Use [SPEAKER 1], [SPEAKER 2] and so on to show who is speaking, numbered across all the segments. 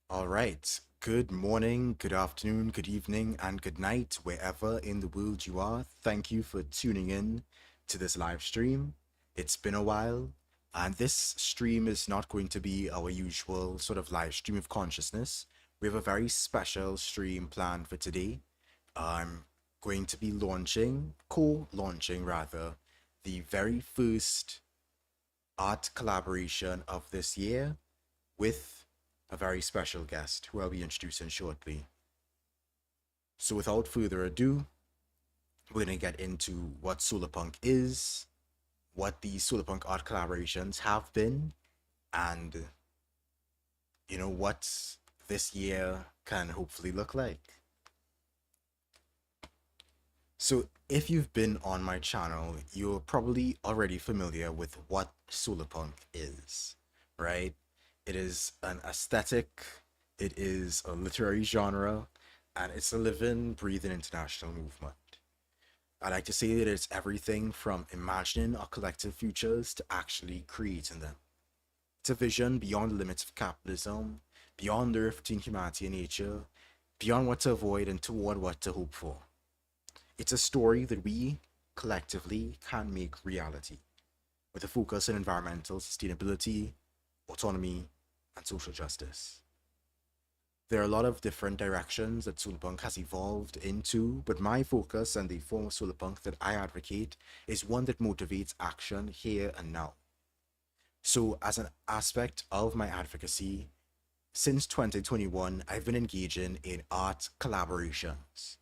[SPEAKER 1] All right. Good morning, good afternoon, good evening, and good night, wherever in the world you are. Thank you for tuning in to this live stream. It's been a while, and this stream is not going to be our usual sort of live stream of consciousness. We have a very special stream planned for today. I'm going to be co-launching rather, the very first art collaboration of this year with a very special guest who I'll be introducing shortly. So, without further ado, we're going to get into what Solarpunk is, what the Solarpunk art collaborations have been, and what this year can hopefully look like. So, if you've been on my channel, you're probably already familiar with what Solarpunk is, right? It is an aesthetic, it is a literary genre, and it's a living, breathing international movement. I like to say that it's everything from imagining our collective futures to actually creating them. It's a vision beyond the limits of capitalism, beyond the rift between humanity and nature, beyond what to avoid and toward what to hope for. It's a story that we collectively can make reality, with a focus on environmental sustainability, autonomy, and social justice. There are a lot of different directions that Solarpunk has evolved into, but my focus and the form of Solarpunk that I advocate is one that motivates action here and now. So, as an aspect of my advocacy, since 2021, I've been engaging in art collaborations.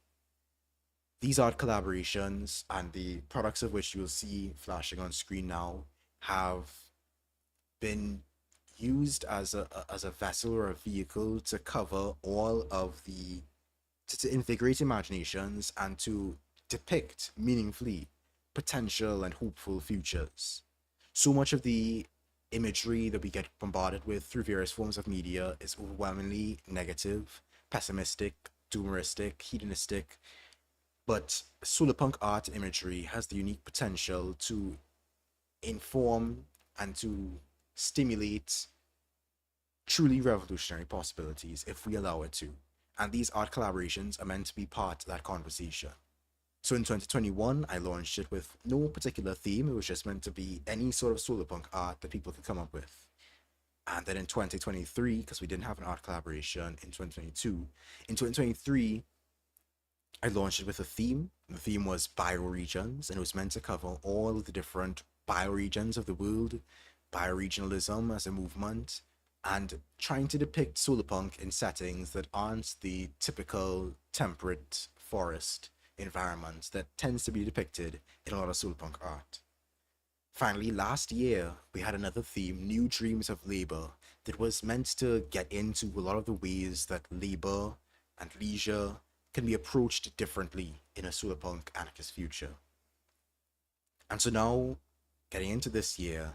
[SPEAKER 1] These art collaborations and the products of which you will see flashing on screen now have been used as a vessel or a vehicle to cover all of the to invigorate imaginations and to depict meaningfully potential and hopeful futures. So much of the imagery that we get bombarded with through various forms of media is overwhelmingly negative, pessimistic, doomeristic, hedonistic, but solarpunk art imagery has the unique potential to inform and to stimulate truly revolutionary possibilities if we allow it to. And these art collaborations are meant to be part of that conversation. So in 2021, I launched it with no particular theme. It was just meant to be any sort of solarpunk art that people could come up with. And then in 2023, because we didn't have an art collaboration in 2022, in 2023, I launched it with a theme. The theme was bioregions, and it was meant to cover all of the different bioregions of the world, bioregionalism as a movement, and trying to depict solarpunk in settings that aren't the typical temperate forest environment that tends to be depicted in a lot of solarpunk art. Finally, last year, we had another theme, New Dreams of Labor, that was meant to get into a lot of the ways that labor and leisure can be approached differently in a solarpunk anarchist future. And so now, getting into this year,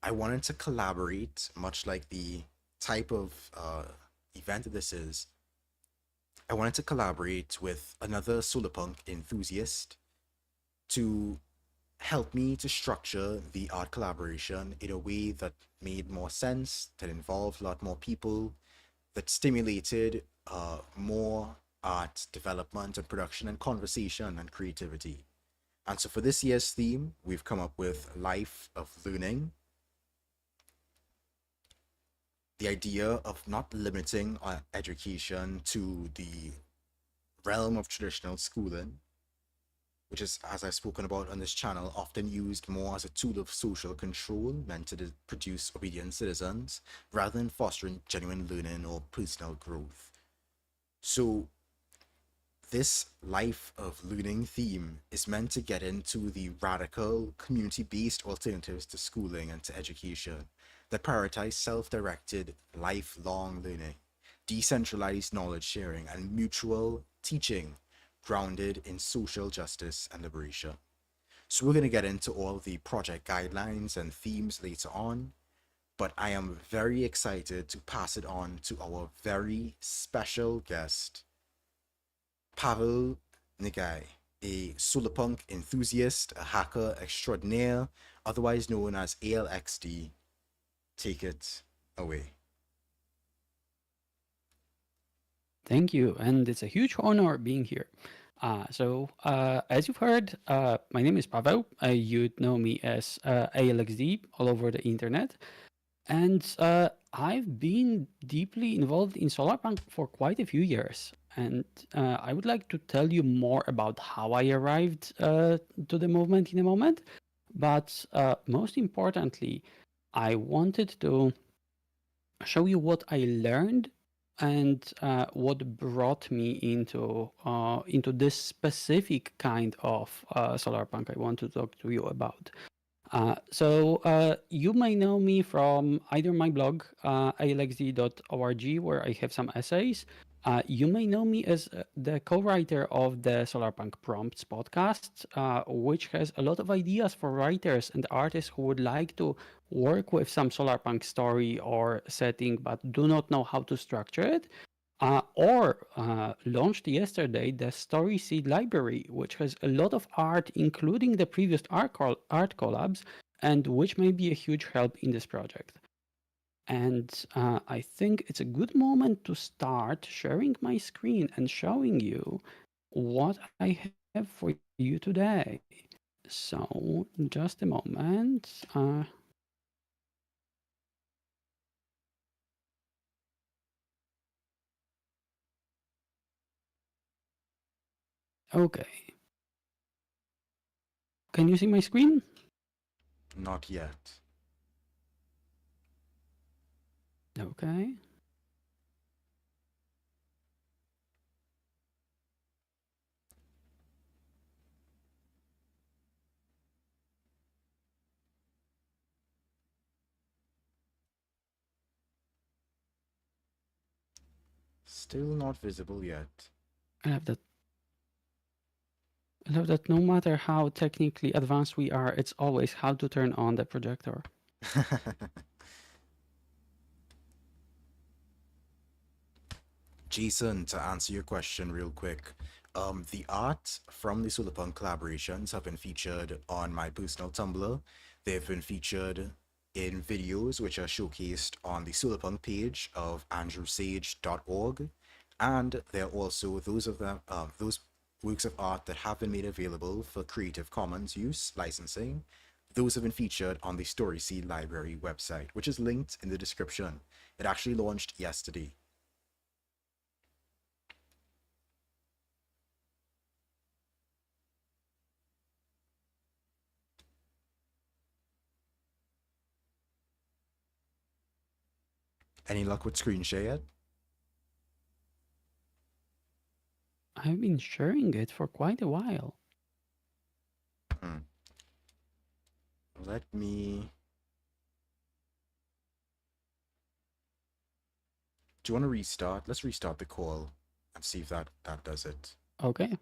[SPEAKER 1] I wanted to collaborate, much like the type of event that this is. I wanted to collaborate with another solarpunk enthusiast to help me to structure the art collaboration in a way that made more sense, that involved a lot more people, that stimulated more art development and production and conversation and creativity. And so for this year's theme, we've come up with Life of Learning, the idea of not limiting our education to the realm of traditional schooling, which is, as I've spoken about on this channel, often used more as a tool of social control meant to produce obedient citizens rather than fostering genuine learning or personal growth. So this life of learning theme is meant to get into the radical community-based alternatives to schooling and to education that prioritize self-directed lifelong learning, decentralized knowledge sharing, and mutual teaching grounded in social justice and liberation. So we're going to get into all the project guidelines and themes later on, but I am very excited to pass it on to our very special guest, Pavel Nigai, a solarpunk enthusiast, a hacker extraordinaire, otherwise known as ALXD. Take it away.
[SPEAKER 2] Thank you, and it's a huge honor being here. As you've heard, my name is Pavel. You'd know me as ALXD all over the internet. And I've been deeply involved in Solarpunk for quite a few years. And I would like to tell you more about how I arrived to the movement in a moment. But most importantly, I wanted to show you what I learned and what brought me into this specific kind of Solarpunk I want to talk to you about. You may know me from either my blog, alxd.org, where I have some essays. You may know me as the co-writer of the Solarpunk Prompts podcast, which has a lot of ideas for writers and artists who would like to work with some Solarpunk story or setting but do not know how to structure it. Or launched yesterday the Story Seed Library, which has a lot of art, including the previous art collabs, and which may be a huge help in this project. And I think it's a good moment to start sharing my screen and showing you what I have for you today. So, just a moment. Okay. Can you see my screen?
[SPEAKER 1] Not yet.
[SPEAKER 2] Okay.
[SPEAKER 1] Still not visible yet.
[SPEAKER 2] I love that. I love that no matter how technically advanced we are, it's always how to turn on the projector.
[SPEAKER 1] Jason, to answer your question real quick, the art from the Solarpunk collaborations have been featured on my personal Tumblr. They've been featured in videos which are showcased on the Solarpunk page of andrewsage.org, and there are also those works of art that have been made available for Creative Commons use licensing. Those have been featured on the Storyseed Library website, which is linked in the description. It actually launched yesterday. Any luck with screen share yet?
[SPEAKER 2] I've been sharing it for quite a while.
[SPEAKER 1] Hmm. Let me. Do you want to restart? Let's restart the call and see if that does it.
[SPEAKER 2] Okay.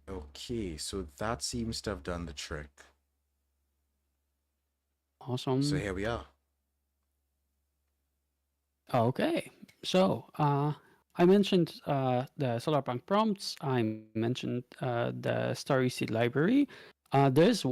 [SPEAKER 1] Okay, so that seems to have done the trick. So
[SPEAKER 2] Awesome.
[SPEAKER 1] here we are.
[SPEAKER 2] Okay. So, I mentioned the Solarpunk prompts. I mentioned the Story Seed library. There's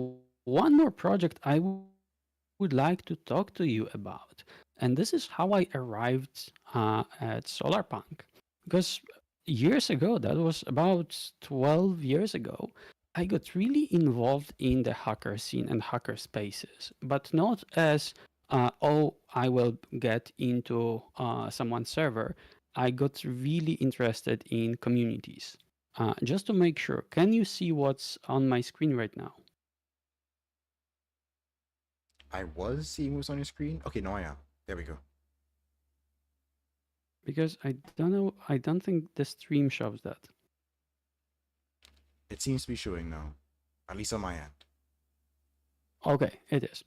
[SPEAKER 2] one more project I would like to talk to you about, and this is how I arrived at Solarpunk. Because years ago, that was about 12 years ago, I got really involved in the hacker scene and hacker spaces, but not as oh, I will get into someone's server. I got really interested in communities. Just to make sure, can you see what's on my screen right now?
[SPEAKER 1] I was seeing what's on your screen. Okay, now I am. There we go.
[SPEAKER 2] Because I don't know, I don't think the stream shows that.
[SPEAKER 1] It seems to be showing now, at least on my end.
[SPEAKER 2] Okay, it is.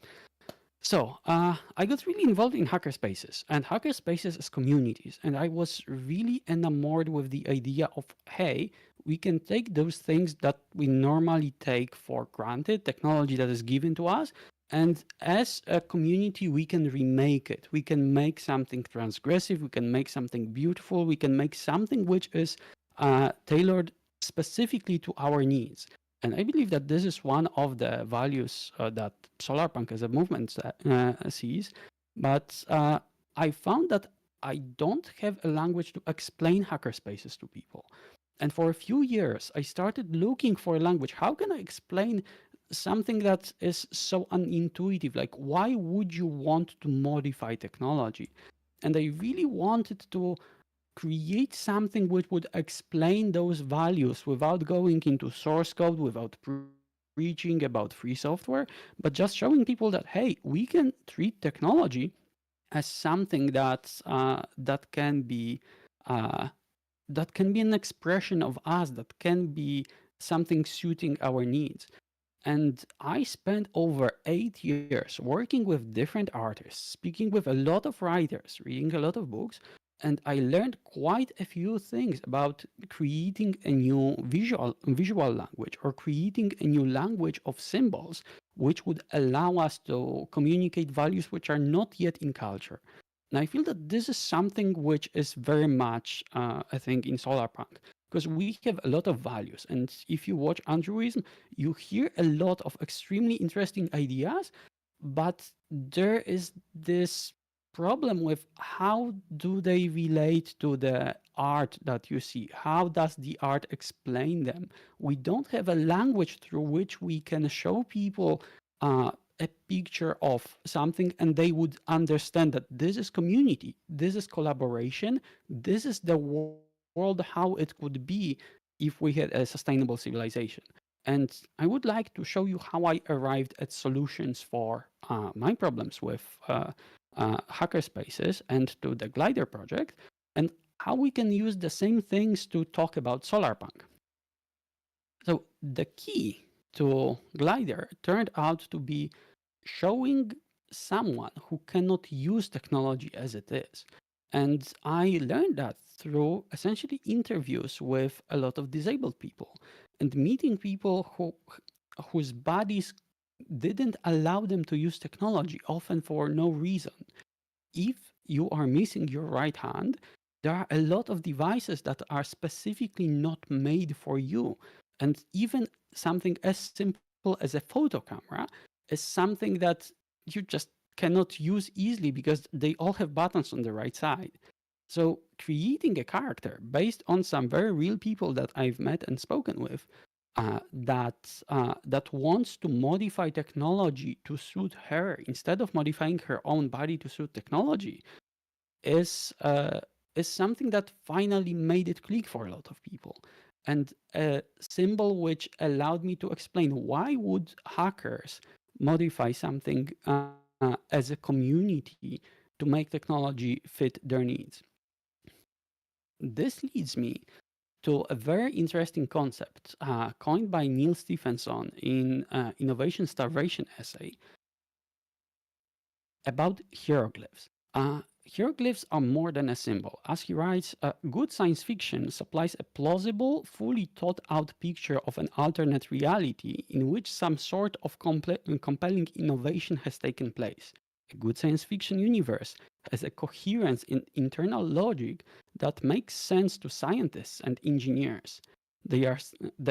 [SPEAKER 2] So, I got really involved in hackerspaces and hackerspaces as communities, and I was really enamored with the idea of hey, we can take those things that we normally take for granted, technology that is given to us, And as a community, we can remake it. We can make something transgressive. We can make something beautiful. We can make something which is tailored specifically to our needs. And I believe that this is one of the values that Solarpunk as a movement sees. But I found that I don't have a language to explain hackerspaces to people. And for a few years, I started looking for a language. How can I explain something that is so unintuitive? Like, why would you want to modify technology? And I really wanted to create something which would explain those values without going into source code, without preaching about free software, but just showing people that, hey, we can treat technology as something uh, that can be an expression of us, that can be something suiting our needs. And I spent over 8 years working with different artists, speaking with a lot of writers, reading a lot of books, and I learned quite a few things about creating a new visual language, or creating a new language of symbols which would allow us to communicate values which are not yet in culture. And I feel that this is something which is very much, I think, in Solarpunk, because we have a lot of values. And if you watch Andrewism, you hear a lot of extremely interesting ideas, but there is this problem with how do they relate to the art that you see? How does the art explain them? We don't have a language through which we can show people a picture of something and they would understand that this is community, this is collaboration, this is the world how it could be if we had a sustainable civilization. And I would like to show you how I arrived at solutions for my problems with hackerspaces and to the Glider project, and how we can use the same things to talk about Solarpunk. So the key to Glider turned out to be showing someone who cannot use technology as it is. And I learned that through essentially interviews with a lot of disabled people and meeting people whose bodies didn't allow them to use technology, often for no reason. If you are missing your right hand, there are a lot of devices that are specifically not made for you. And even something as simple as a photo camera is something that you just cannot use easily because they all have buttons on the right side. So creating a character based on some very real people that I've met and spoken with, that wants to modify technology to suit her instead of modifying her own body to suit technology, is uh, is something that finally made it click for a lot of people, and a symbol which allowed me to explain why would hackers modify something as a community to make technology fit their needs. This leads me to a very interesting concept coined by Neil Stephenson in Innovation Starvation essay about hieroglyphs. Hieroglyphs are more than a symbol. As he writes, good science fiction supplies a plausible, fully thought out picture of an alternate reality in which some sort of compelling innovation has taken place. A good science fiction universe has a coherence in internal logic that makes sense to scientists and engineers. The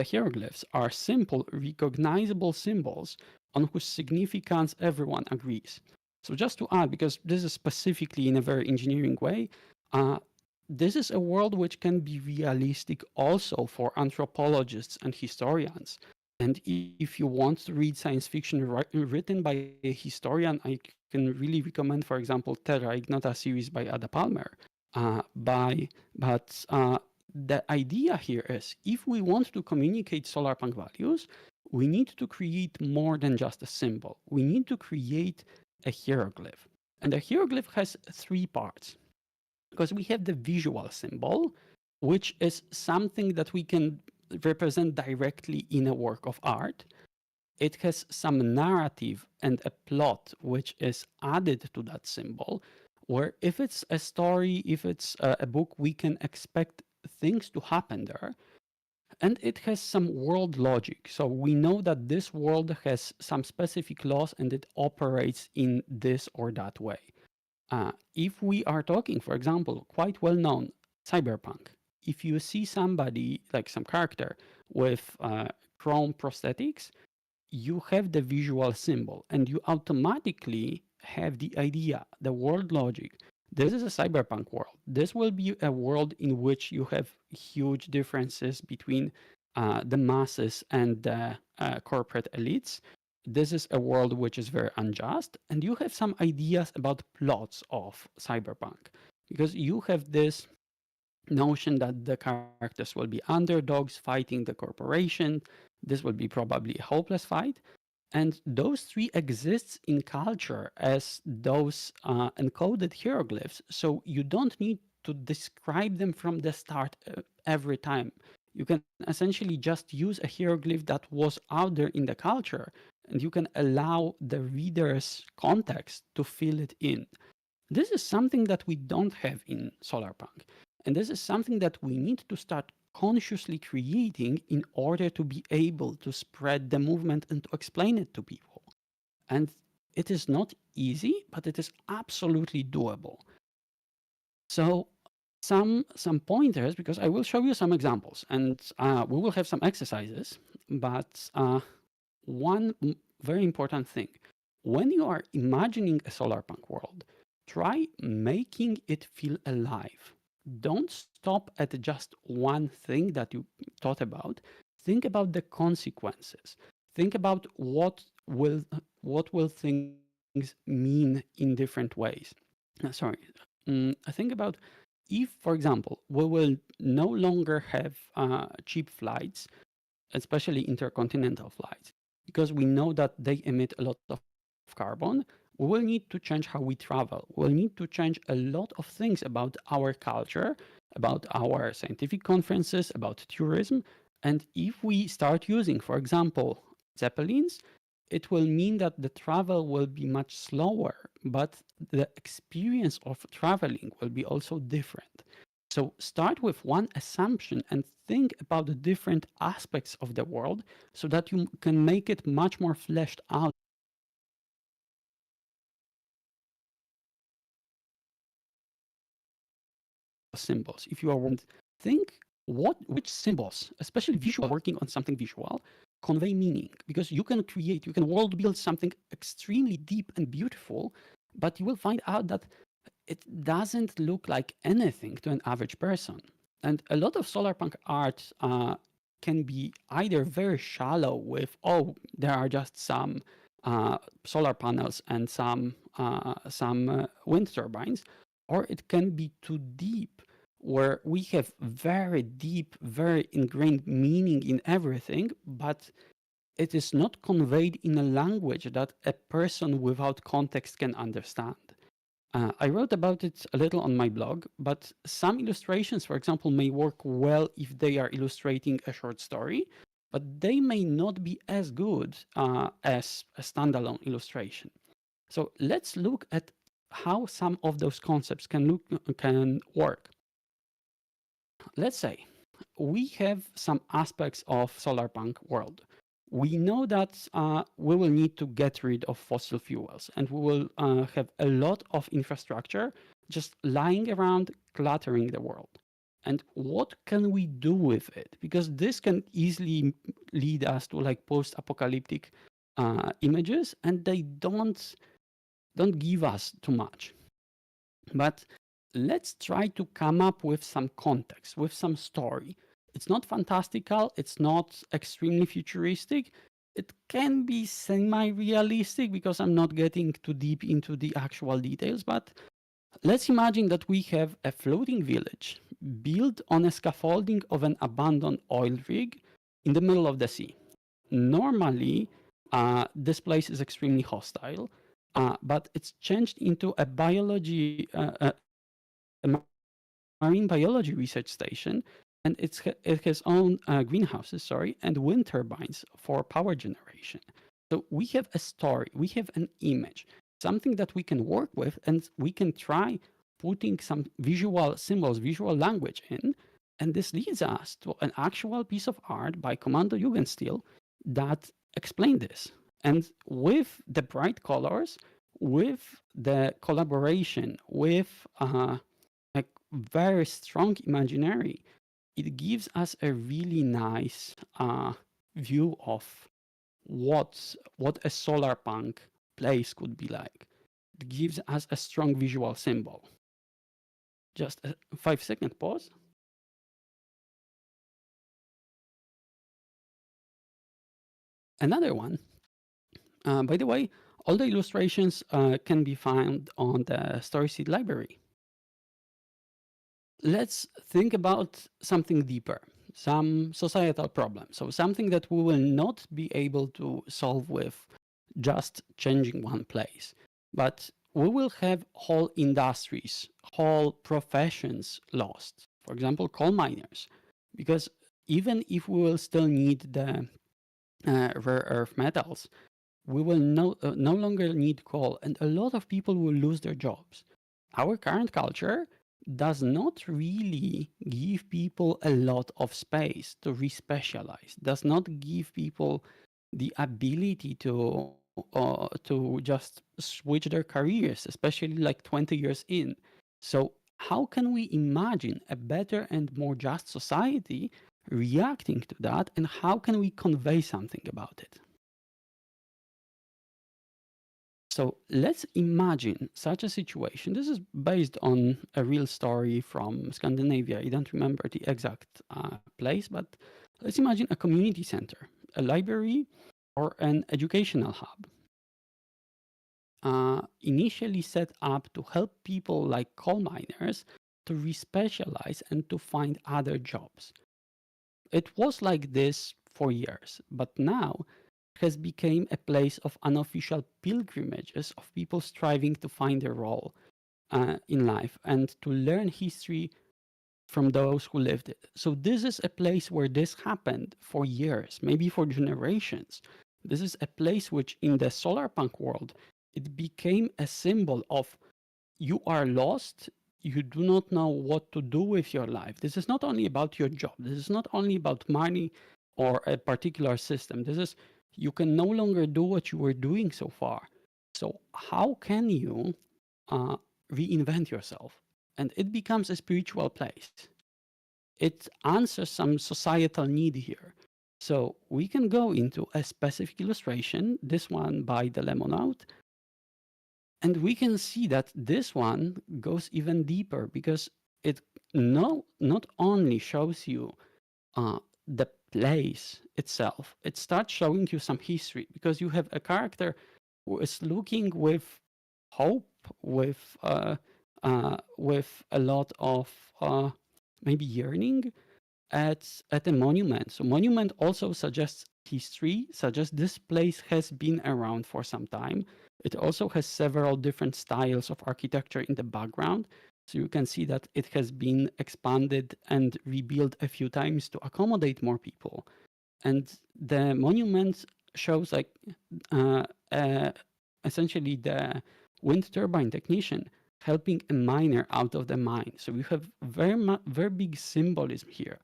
[SPEAKER 2] hieroglyphs are simple, recognizable symbols on whose significance everyone agrees. So just to add, because this is specifically in a very engineering way, uh, this is a world which can be realistic also for anthropologists and historians. And if you want to read science fiction written by a historian, I can really recommend, for example, Terra Ignota series by Ada Palmer. But the idea here is, if we want to communicate solarpunk values, we need to create more than just a symbol. We need to create a hieroglyph. And a hieroglyph has three parts, because we have the visual symbol, which is something that we can represent directly in a work of art. It has some narrative and a plot which is added to that symbol, where if it's a story, if it's a book, we can expect things to happen there. And it has some world logic. So we know that this world has some specific laws and it operates in this or that way. If we are talking, for example, quite well known cyberpunk, if you see somebody like some character with chrome prosthetics, you have the visual symbol and you automatically have the idea, the world logic. This is a cyberpunk world. This will be a world in which you have huge differences between the masses and the corporate elites. This is a world which is very unjust, and you have some ideas about plots of cyberpunk because you have this notion that the characters will be underdogs fighting the corporation. This will be probably a hopeless fight. And those three exists in culture as those encoded hieroglyphs. So you don't need to describe them from the start every time. You can essentially just use a hieroglyph that was out there in the culture, and you can allow the reader's context to fill it in. This is something that we don't have in Solarpunk. And this is something that we need to start consciously creating in order to be able to spread the movement and to explain it to people. And it is not easy, but it is absolutely doable. So some pointers, because I will show you some examples and we will have some exercises, but one very important thing. When you are imagining a solarpunk world, try making it feel alive. Don't stop at just one thing that you thought about. Think about the consequences. Think about what will things mean in different ways. Sorry. I think about if, for example, we will no longer have cheap flights, especially intercontinental flights, because we know that they emit a lot of carbon, we will need to change how we travel. We'll need to change a lot of things about our culture, about our scientific conferences, about tourism. And if we start using, for example, zeppelins, it will mean that the travel will be much slower, but the experience of traveling will be also different. So start with one assumption and think about the different aspects of the world so that you can make it much more fleshed out and you can symbols. If you are and think which symbols, especially visual, working on something visual, convey meaning because you can world build something extremely deep and beautiful, but you will find out that it doesn't look like anything to an average person. And a lot of solarpunk art can be either very shallow with, oh, there are just some solar panels and some wind turbines, or it can be too deep where we have very deep, very ingrained meaning in everything, but it is not conveyed in a language that a person without context can understand. I wrote about it a little on my blog, but some illustrations, for example, may work well if they are illustrating a short story, but they may not be as good as a standalone illustration. So let's look at how some of those concepts can work. Let's say we have some aspects of solarpunk world. We know that we will need to get rid of fossil fuels and we will have a lot of infrastructure just lying around cluttering the world. And what can we do with it? Because this can easily lead us to like post-apocalyptic images and they don't give us too much. But let's try to come up with some context, with some story. It's not fantastical, it's not extremely futuristic. It can be semi-realistic because I'm not getting too deep into the actual details, but let's imagine that we have a floating village built on a scaffolding of an abandoned oil rig in the middle of the sea. Normally, this place is extremely hostile, but it's changed into a marine biology research station, and it has own greenhouses, and wind turbines for power generation. So we have a story, we have an image, something that we can work with, and we can try putting some visual symbols, visual language in. And this leads us to an actual piece of art by Commando Jugendstil that explain this. And with the bright colors, with the collaboration, with a very strong imaginary, it gives us a really nice view of what a solar punk place could be like. It gives us a strong visual symbol. Just a 5-second pause. Another one, by the way, all the illustrations can be found on the StorySeed library. Let's think about something deeper, some societal problem. So something that we will not be able to solve with just changing one place, but we will have whole industries, whole professions lost. For example, coal miners, because even if we will still need the rare earth metals, we will no longer need coal, and a lot of people will lose their jobs. Our current culture does not really give people a lot of space to respecialize, does not give people the ability to just switch their careers, especially like 20 years in. So how can we imagine a better and more just society reacting to that, and how can we convey something about it? So let's imagine such a situation. This is based on a real story from Scandinavia. I don't remember the exact place, but let's imagine a community center, a library, or an educational hub. Initially set up to help people like coal miners to respecialize and to find other jobs. It was like this for years, but now has become a place of unofficial pilgrimages of people striving to find their role in life and to learn history from those who lived it. So this is a place where this happened for years, maybe for generations. This is a place which in the solarpunk world, it became a symbol of you are lost, you do not know what to do with your life. This is not only about your job. This is not only about money or a particular system. This is you can no longer do what you were doing so far. So how can you uh, reinvent yourself? And it becomes a spiritual place. It answers some societal need here. So we can go into a specific illustration, this one by the Lemonade, and we can see that this one goes even deeper because it not only shows you the place itself, it starts showing you some history because you have a character who is looking with hope, with a lot of maybe yearning at a monument. So monument also suggests history, suggests this place has been around for some time. It also has several different styles of architecture in the background. So you can see that it has been expanded and rebuilt a few times to accommodate more people. And the monument shows like uh, uh, essentially the wind turbine technician helping a miner out of the mine. So you have very big symbolism here.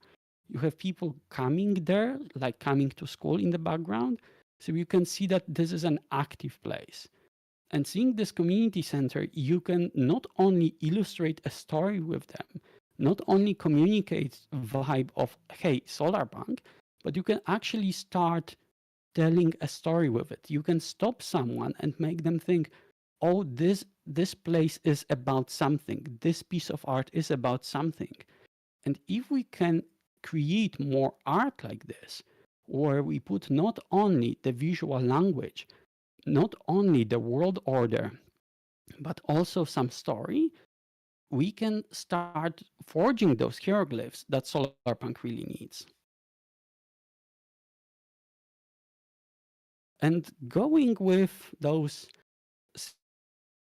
[SPEAKER 2] You have people coming there, like coming to school in the background. So you can see that this is an active place. And seeing this community center, you can not only illustrate a story with them, not only communicate vibe of, hey, Solarpunk, but you can actually start telling a story with it. You can stop someone and make them think, oh, this place is about something. This piece of art is about something. And if we can create more art like this, where we put not only the visual language, not only the world order, but also some story, we can start forging those hieroglyphs that Solarpunk really needs. And going with those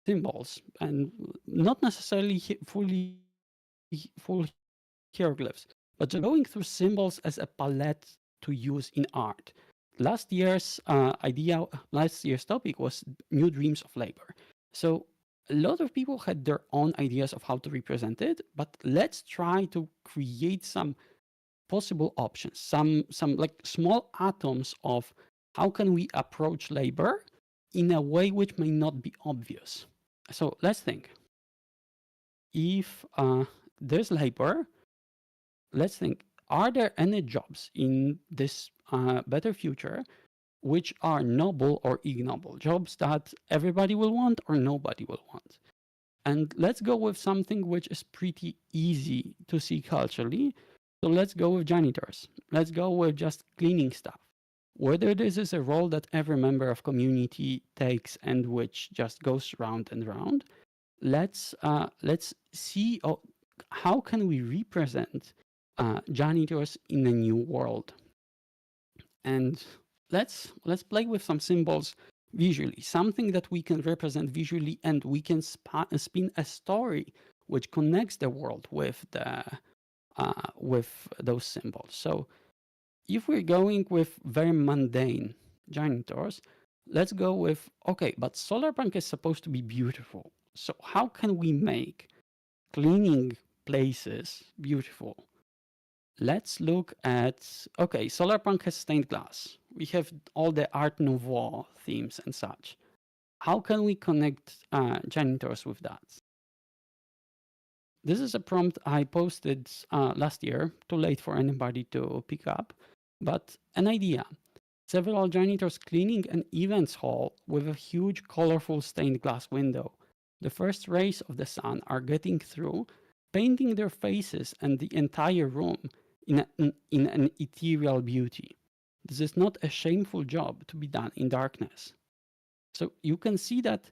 [SPEAKER 2] symbols, and not necessarily full hieroglyphs, but just going through symbols as a palette to use in art. Last year's topic was new dreams of labor. So a lot of people had their own ideas of how to represent it, but let's try to create some possible options, some like small atoms of how can we approach labor in a way which may not be obvious. So let's think. If there's labor, let's think, are there any jobs in this better future which are noble or ignoble, jobs that everybody will want or nobody will want? And let's go with something which is pretty easy to see culturally. So let's go with janitors. Let's go with just cleaning stuff. Whether this is a role that every member of community takes and which just goes round and round, let's see how can we represent janitors in a new world. And let's play with some symbols visually, something that we can represent visually, and we can spin a story which connects the world with those symbols. So if we're going with very mundane janitors, let's go with, okay, but Solarpunk is supposed to be beautiful. So how can we make cleaning places beautiful? Let's look at, okay, Solarpunk has stained glass. We have all the Art Nouveau themes and such. How can we connect janitors with that? This is a prompt I posted last year, too late for anybody to pick up, but an idea. Several janitors cleaning an events hall with a huge colorful stained glass window. The first rays of the sun are getting through, painting their faces and the entire room in an ethereal beauty. This is not a shameful job to be done in darkness. So you can see that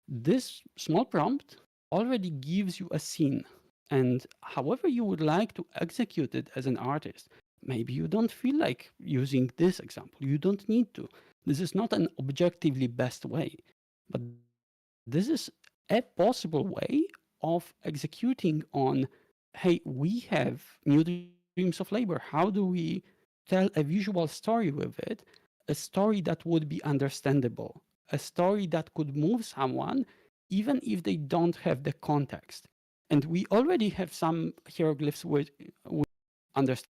[SPEAKER 2] this small prompt already gives you a scene, and however you would like to execute it as an artist, maybe you don't feel like using this example. You don't need to. This is not an objectively best way, but this is a possible way of executing on, hey, we have new dreams of labor. How do we tell a visual story with it? A story that would be understandable, a story that could move someone even if they don't have the context. And we already have some hieroglyphs with understandable.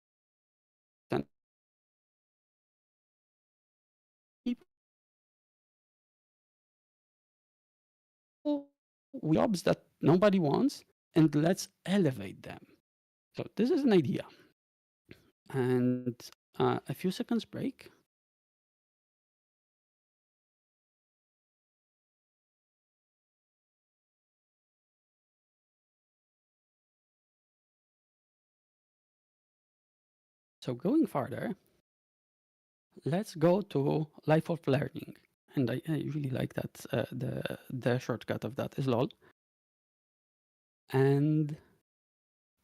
[SPEAKER 2] We jobs that nobody wants, and let's elevate them. So this is an idea. And a few seconds break. So going further, let's go to life of learning. And I really like that the shortcut of that is LOL. And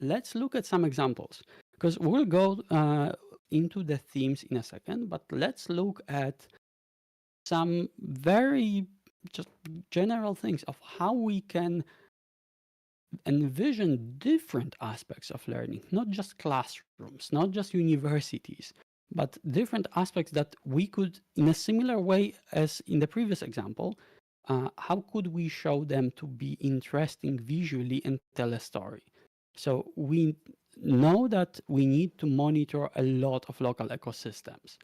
[SPEAKER 2] let's look at some examples, because we'll go into the themes in a second, but let's look at some very just general things of how we can envision different aspects of learning, not just classrooms, not just universities, but different aspects that we could, in a similar way as in the previous example, how could we show them to be interesting visually and tell a story? So we know that we need to monitor a lot of local ecosystems,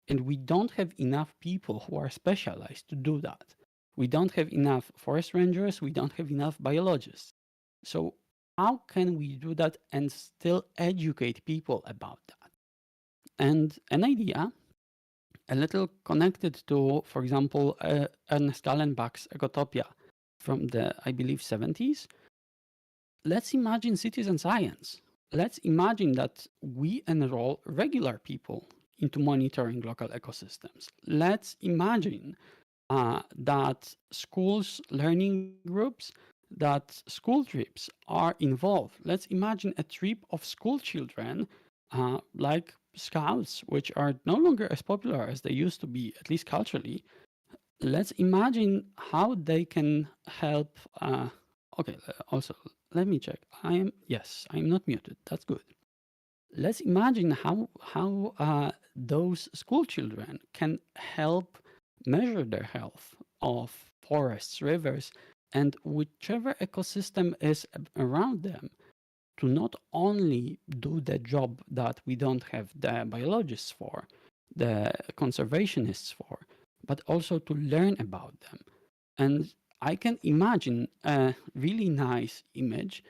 [SPEAKER 2] and we don't have enough people who are specialized to do that. We don't have enough forest rangers, we don't have enough biologists. So how can we do that and still educate people about that? And an idea, a little connected to, for example, Ernest Callenbach's Ecotopia from the, I believe, 70s. Let's imagine citizen science. Let's imagine that we enroll regular people into monitoring local ecosystems. Let's imagine that schools, learning groups, that school trips are involved. Let's imagine a trip of school children, like scouts, which are no longer as popular as they used to be, at least culturally. Let's imagine how they can help. Okay, also, let me check. Yes, I'm not muted. That's good. Let's imagine how those school children can help measure their health of forests, rivers, and whichever ecosystem is around them, to not only do the job that we don't have the biologists for, the conservationists for, but also to learn about them. And I can imagine a really nice image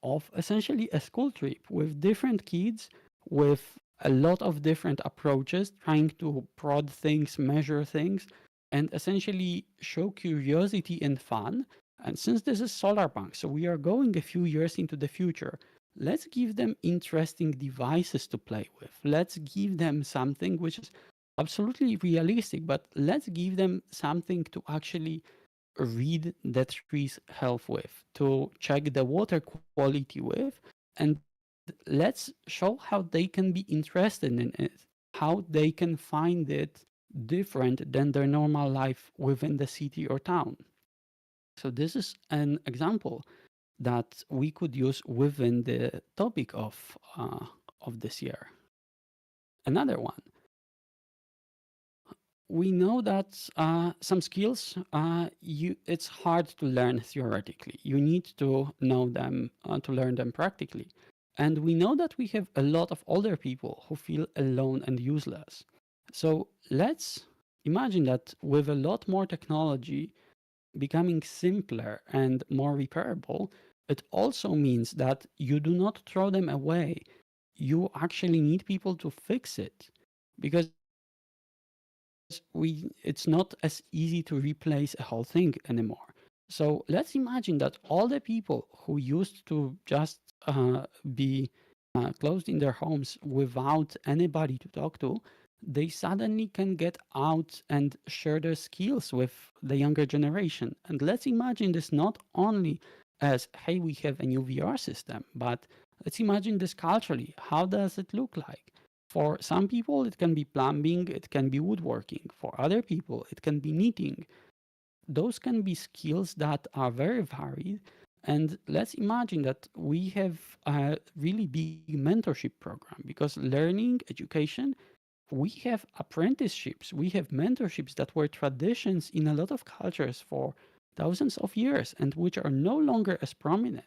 [SPEAKER 2] of essentially a school trip with different kids with a lot of different approaches, trying to prod things, measure things, and essentially show curiosity and fun. And since this is Solarpunk, so we are going a few years into the future, let's give them interesting devices to play with. Let's give them something which is absolutely realistic, but let's give them something to actually read the tree's health with, to check the water quality with, and let's show how they can be interested in it, how they can find it different than their normal life within the city or town. So this is an example that we could use within the topic of this year. Another one, we know that some skills it's hard to learn theoretically. You need to know them to learn them practically. And we know that we have a lot of older people who feel alone and useless. So let's imagine that with a lot more technology becoming simpler and more repairable, it also means that you do not throw them away. You actually need people to fix it, because it's not as easy to replace a whole thing anymore. So let's imagine that all the people who used to just be closed in their homes without anybody to talk to, they suddenly can get out and share their skills with the younger generation. And let's imagine this not only as, hey, we have a new VR system, but let's imagine this culturally. How does it look like? For some people, it can be plumbing, it can be woodworking. For other people, it can be knitting. Those can be skills that are very varied. And let's imagine that we have a really big mentorship program, because learning, education, we have apprenticeships, we have mentorships that were traditions in a lot of cultures for thousands of years and which are no longer as prominent.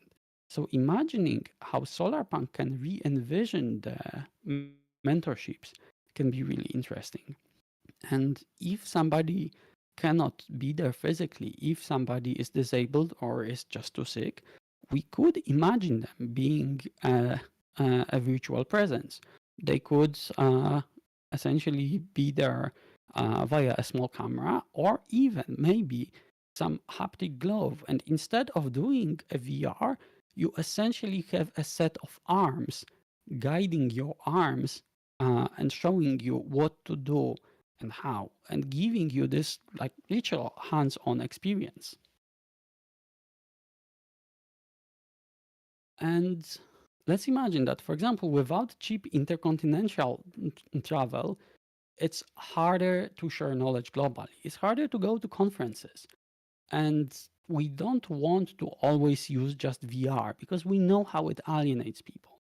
[SPEAKER 2] So imagining how Solarpunk can re-envision the mentorships can be really interesting. And if somebody cannot be there physically, if somebody is disabled or is just too sick, we could imagine them being a virtual presence. They could essentially be there via a small camera, or even maybe some haptic glove. And instead of doing a VR, you essentially have a set of arms guiding your arms and showing you what to do and how, and giving you this like literal hands-on experience. And let's imagine that, for example, without cheap intercontinental travel, it's harder to share knowledge globally. It's harder to go to conferences. And we don't want to always use just VR because we know how it alienates people.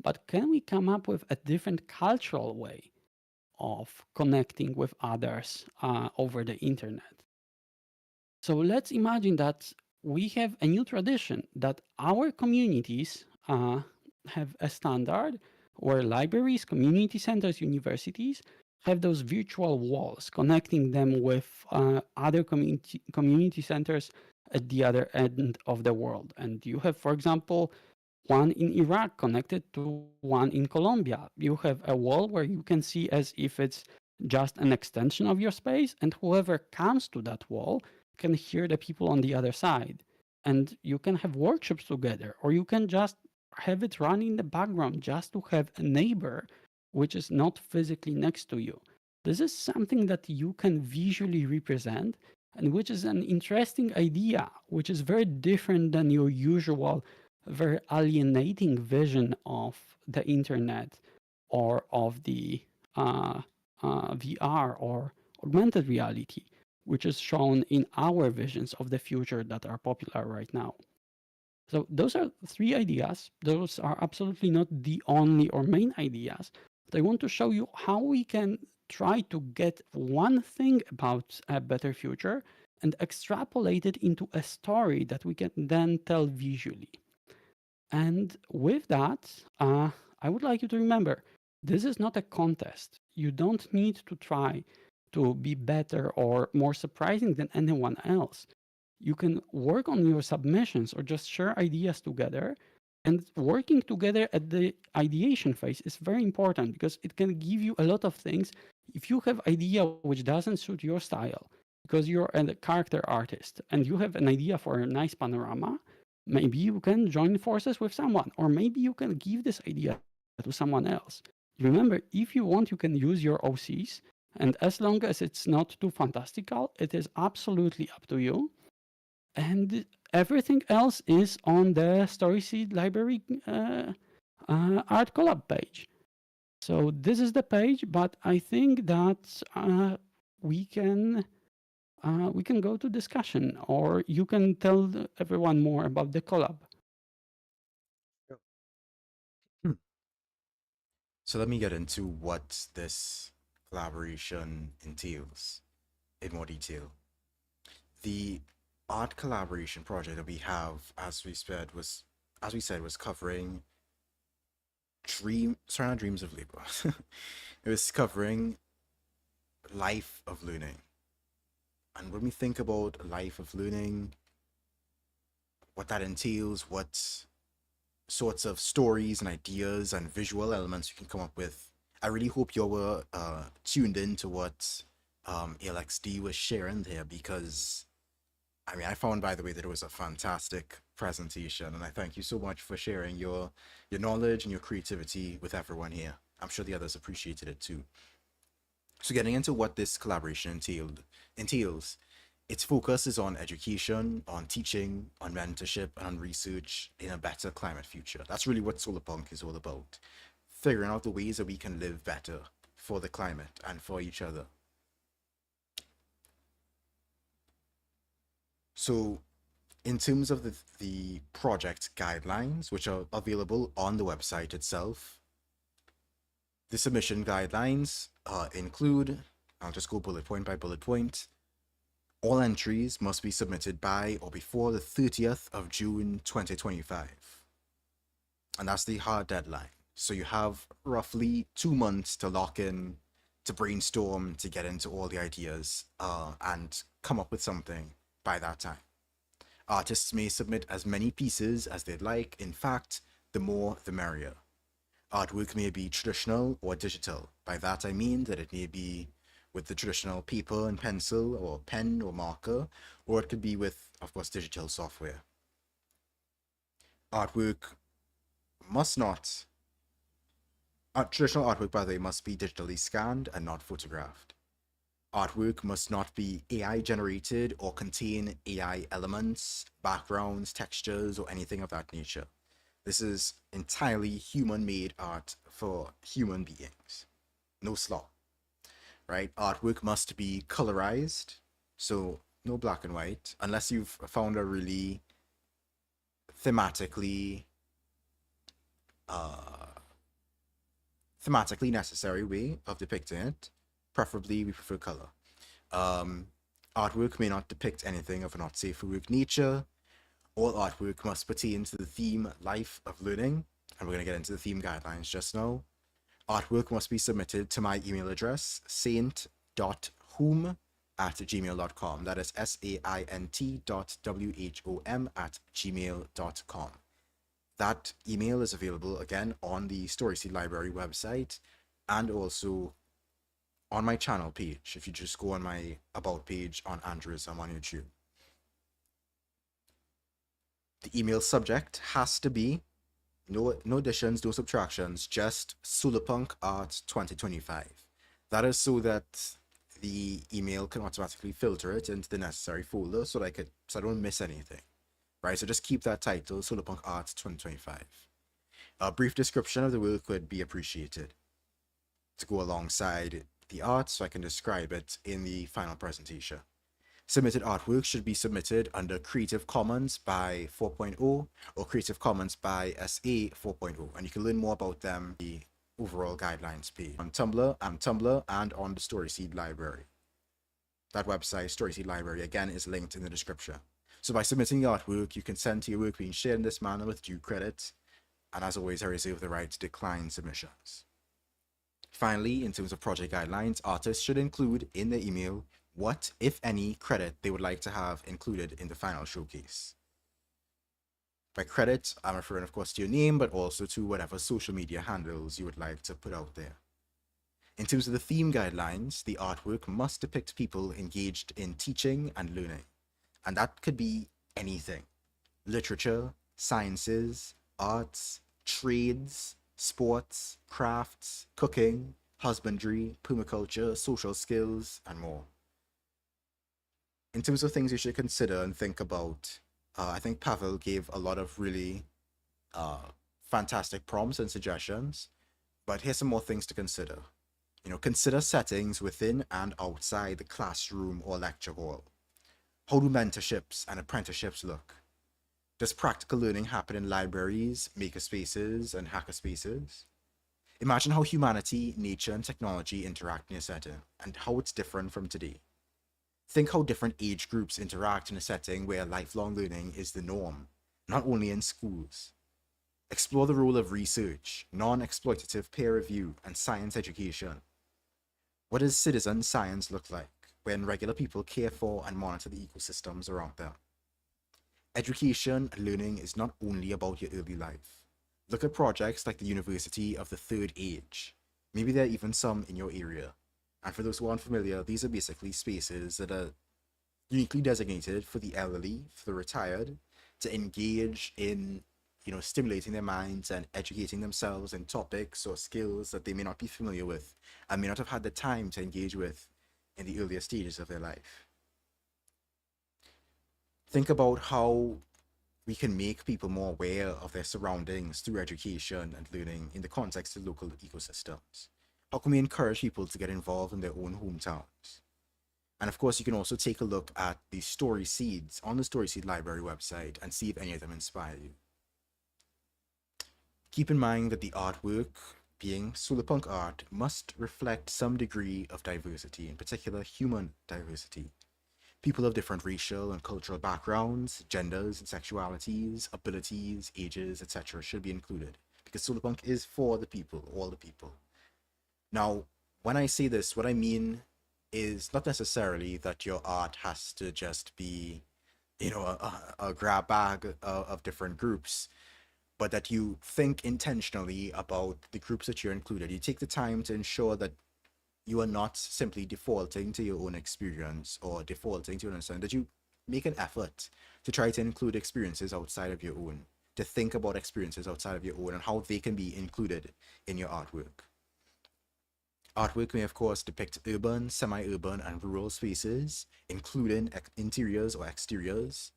[SPEAKER 2] But can we come up with a different cultural way of connecting with others over the internet? So let's imagine that we have a new tradition that our communities have a standard where libraries, community centers, universities have those virtual walls connecting them with other community centers at the other end of the world. And you have, for example, one in Iraq connected to one in Colombia. You have a wall where you can see as if it's just an extension of your space, and whoever comes to that wall can hear the people on the other side. And you can have workshops together, or you can just have it run in the background just to have a neighbor which is not physically next to you. This is something that you can visually represent, and which is an interesting idea, which is very different than your usual very alienating vision of the internet or of the VR or augmented reality, which is shown in our visions of the future that are popular right now. So those are three ideas. Those are absolutely not the only or main ideas. But I want to show you how we can try to get one thing about a better future and extrapolate it into a story that we can then tell visually. And with that, I would like you to remember this is not a contest. You don't need to try to be better or more surprising than anyone else. You can work on your submissions or just share ideas together. And working together at the ideation phase is very important because it can give you a lot of things. If you have idea which doesn't suit your style, because you're a character artist and you have an idea for a nice panorama, maybe you can join forces with someone, or maybe you can give this idea to someone else. Remember, if you want, you can use your OCs, and as long as it's not too fantastical, it is absolutely up to you. And everything else is on the Storyseed library art collab page. So this is the page, but I think that we can we can go to discussion, or you can tell everyone more about the collab.
[SPEAKER 1] Hmm. So let me get into what this collaboration entails in more detail. The art collaboration project that we have, as we said, was covering not dreams of labor. It was covering life of learning. And when we think about life of learning, what that entails, what sorts of stories and ideas and visual elements you can come up with, I really hope you were tuned in to what ALXD was sharing there, because I mean, I found, by the way, that it was a fantastic presentation, and I thank you so much for sharing your knowledge and your creativity with everyone here. I'm sure the others appreciated it too. So, getting into what this collaboration entails, its focus is on education, on teaching, on mentorship, and on research in a better climate future. That's really what Solarpunk is all about. Figuring out the ways that we can live better for the climate and for each other. So, in terms of the project guidelines, which are available on the website itself, the submission guidelines include, I'll just go bullet point by bullet point. All entries must be submitted by or before the 30th of June 2025. And that's the hard deadline. So you have roughly 2 months to lock in, to brainstorm, to get into all the ideas, and come up with something by that time. Artists may submit as many pieces as they'd like. In fact, the more the merrier. Artwork may be traditional or digital. By that I mean that it may be with the traditional paper and pencil or pen or marker, or it could be with, of course, digital software. Artwork must not, Traditional artwork, by the way, must be digitally scanned and not photographed. Artwork must not be AI generated or contain AI elements, backgrounds, textures, or anything of that nature. This is entirely human made art for human beings. No slop, right? Artwork must be colorized, so no black and white, unless you've found a really thematically uh, thematically necessary way of depicting it. Preferably, we prefer color. Um, Artwork may not depict anything of a not safe for work nature. All artwork must pertain to the theme life of learning, and we're going to get into the theme guidelines just now. Artwork must be submitted to my email address, saint.whom@gmail.com. That is saint.whom@gmail.com. That email is available again on the Storyseed Library website and also on my channel page if you just go on my about page on Andrewism on YouTube. The email subject has to be no additions, no subtractions, just Solarpunk Art 2025. That is so that the email can automatically filter it into the necessary folder so I don't miss anything. Right? So just keep that title, Solarpunk Art 2025. A brief description of the work would be appreciated to go alongside the art so I can describe it in the final presentation. Submitted artwork should be submitted under Creative Commons by 4.0 or Creative Commons by SA 4.0, and you can learn more about them on the overall guidelines page on Tumblr and on the Storyseed library. That website, StorySeed Library, again, is linked in the description. So by submitting the artwork, you consent to your work being shared in this manner with due credit, and as always, I reserve the right to decline submissions. Finally, in terms of project guidelines, artists should include in their email what, if any, credit they would like to have included in the final showcase. By credit, I'm referring, of course, to your name, but also to whatever social media handles you would like to put out there. In terms of the theme guidelines, the artwork must depict people engaged in teaching and learning. And that could be anything: literature, sciences, arts, trades, sports, crafts, cooking, husbandry, permaculture, social skills, and more. In terms of things you should consider and think about, I think Pavel gave a lot of really uh, fantastic prompts and suggestions, but here's some more things to consider. Consider settings within and outside the classroom or lecture hall. How do mentorships and apprenticeships look? Does practical learning happen in libraries, makerspaces, and hackerspaces? Imagine how humanity, nature, and technology interact in a setting, and how it's different from today. Think how different age groups interact in a setting where lifelong learning is the norm, not only in schools. Explore the role of research, non exploitative peer review, and science education. What does citizen science look like when regular people care for and monitor the ecosystems around them? Education and learning is not only about your early life. Look at projects like the University of the Third Age. Maybe there are even some in your area. And for those who aren't familiar, these are basically spaces that are uniquely designated for the elderly, for the retired, to engage in, stimulating their minds and educating themselves in topics or skills that they may not be familiar with and may not have had the time to engage with in the earlier stages of their life. Think about how we can make people more aware of their surroundings through education and learning in the context of local ecosystems. How can we encourage people to get involved in their own hometowns? And of course, you can also take a look at the story seeds on the Story Seed Library website and see if any of them inspire you. Keep in mind that the artwork, being Solarpunk art, must reflect some degree of diversity, in particular human diversity. People of different racial and cultural backgrounds, genders and sexualities, abilities, ages, etc. should be included, because Solarpunk is for the people, all the people. Now, when I say this, what I mean is not necessarily that your art has to just be, a grab bag of different groups, but that you think intentionally about the groups that you're included. You take the time to ensure that you are not simply defaulting to your own experience or defaulting to your understanding, that you make an effort to try to include experiences outside of your own, to think about experiences outside of your own and how they can be included in your artwork. Artwork may, of course, depict urban, semi urban, and rural spaces, including interiors or exteriors.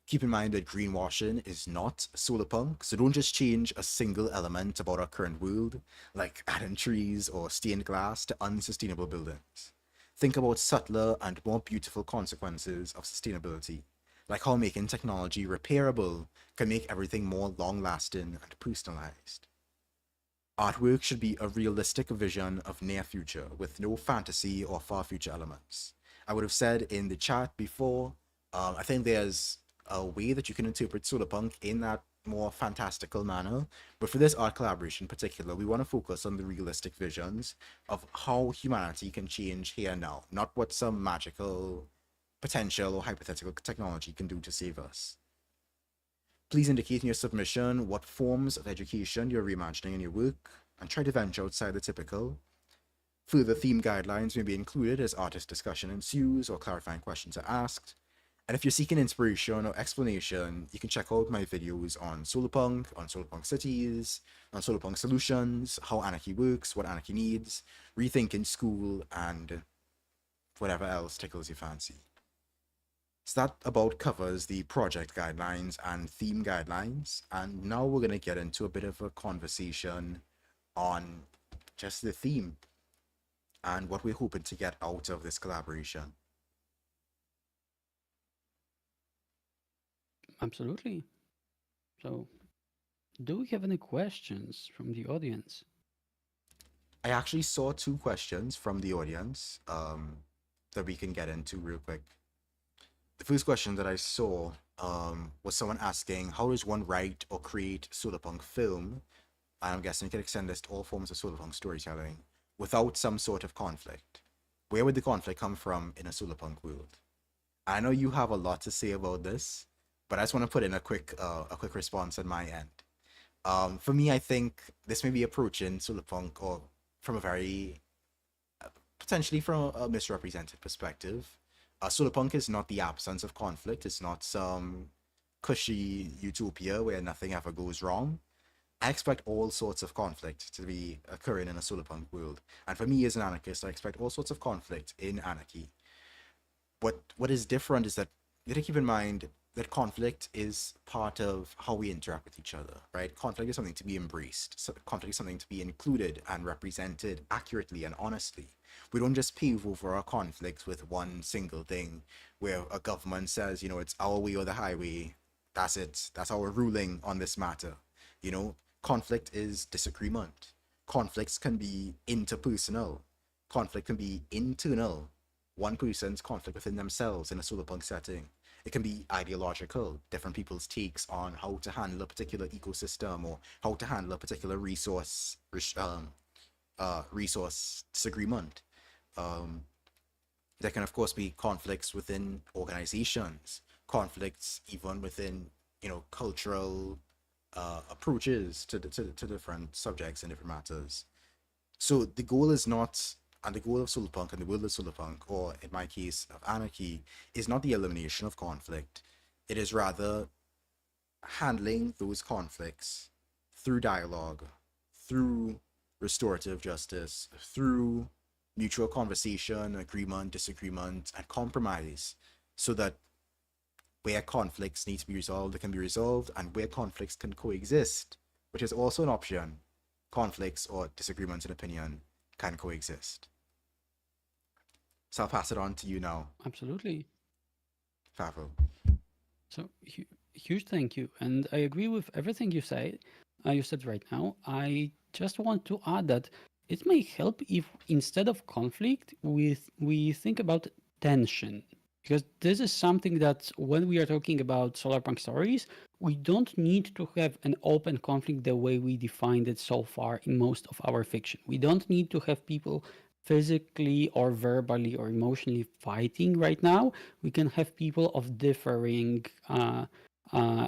[SPEAKER 1] Keep in mind that greenwashing is not solar punk, so don't just change a single element about our current world, like adding trees or stained glass to unsustainable buildings. Think about subtler and more beautiful consequences of sustainability, like how making technology repairable can make everything more long lasting and personalized. Artwork should be a realistic vision of near future with no fantasy or far future elements. I would have said in the chat before, I think there's a way that you can interpret solarpunk in that more fantastical manner, but for this art collaboration in particular, we want to focus on the realistic visions of how humanity can change here and now, not what some magical potential or hypothetical technology can do to save us. Please indicate in your submission what forms of education you're reimagining in your work, and try to venture outside the typical. Further theme guidelines may be included as artist discussion ensues or clarifying questions are asked. And if you're seeking inspiration or explanation, you can check out my videos on Solarpunk cities, on Solarpunk solutions, how anarchy works, what anarchy needs, rethinking school, and whatever else tickles your fancy. So that about covers the project guidelines and theme guidelines. And now we're going to get into a bit of a conversation on just the theme and what we're hoping to get out of this collaboration.
[SPEAKER 2] Absolutely. So, do we have any questions from the audience?
[SPEAKER 1] I actually saw two questions from the audience. that we can get into real quick. The first question that I saw was someone asking, how does one write or create solarpunk film? And I'm guessing you can extend this to all forms of solarpunk storytelling without some sort of conflict. Where would the conflict come from in a solarpunk world? I know you have a lot to say about this, but I just want to put in a quick response on my end. For me, I think this may be approaching solarpunk or from a very potentially from a misrepresented perspective. Solarpunk is not the absence of conflict. It's not some cushy utopia where nothing ever goes wrong. I expect all sorts of conflict to be occurring in a solarpunk world. And for me as an anarchist, I expect all sorts of conflict in anarchy. What is different is that you have to keep in mind that conflict is part of how we interact with each other, right? Conflict is something to be embraced. So conflict is something to be included and represented accurately and honestly. We don't just pave over our conflicts with one single thing where a government says, it's our way or the highway. That's it. That's our ruling on this matter. You know, conflict is disagreement. Conflicts can be interpersonal. Conflict can be internal. One person's conflict within themselves in a solarpunk setting. It can be ideological, different people's takes on how to handle a particular ecosystem or how to handle a particular resource disagreement. Um, there can of course be conflicts within organizations, conflicts even within cultural approaches to different subjects and different matters. So the goal is not, and the goal of Solarpunk and the world of Solarpunk, or in my case of Anarchy, is not the elimination of conflict. It is rather handling those conflicts through dialogue, through restorative justice, through mutual conversation, agreement, disagreement, and compromise, so that where conflicts need to be resolved, they can be resolved, and where conflicts can coexist, which is also an option, conflicts or disagreements in opinion can coexist. So I'll pass it on to you now,
[SPEAKER 2] Absolutely.
[SPEAKER 1] Favo.
[SPEAKER 2] So huge thank you, and I agree with everything you say. You said right now. I just want to add that it may help if instead of conflict, we think about tension, because this is something that when we are talking about solarpunk stories, we don't need to have an open conflict the way we defined it so far in most of our fiction. We don't need to have people physically or verbally or emotionally fighting right now. We can have people of differing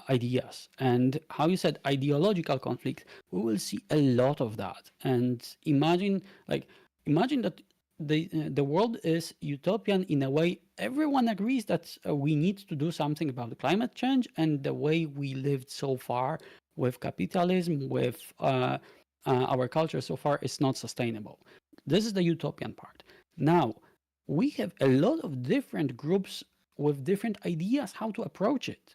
[SPEAKER 2] ideas. And how you said ideological conflict, we will see a lot of that. And imagine that the world is utopian in a way everyone agrees that we need to do something about climate change, and the way we lived so far with capitalism, with our culture so far is not sustainable. This is the utopian part. Now, we have a lot of different groups with different ideas how to approach it,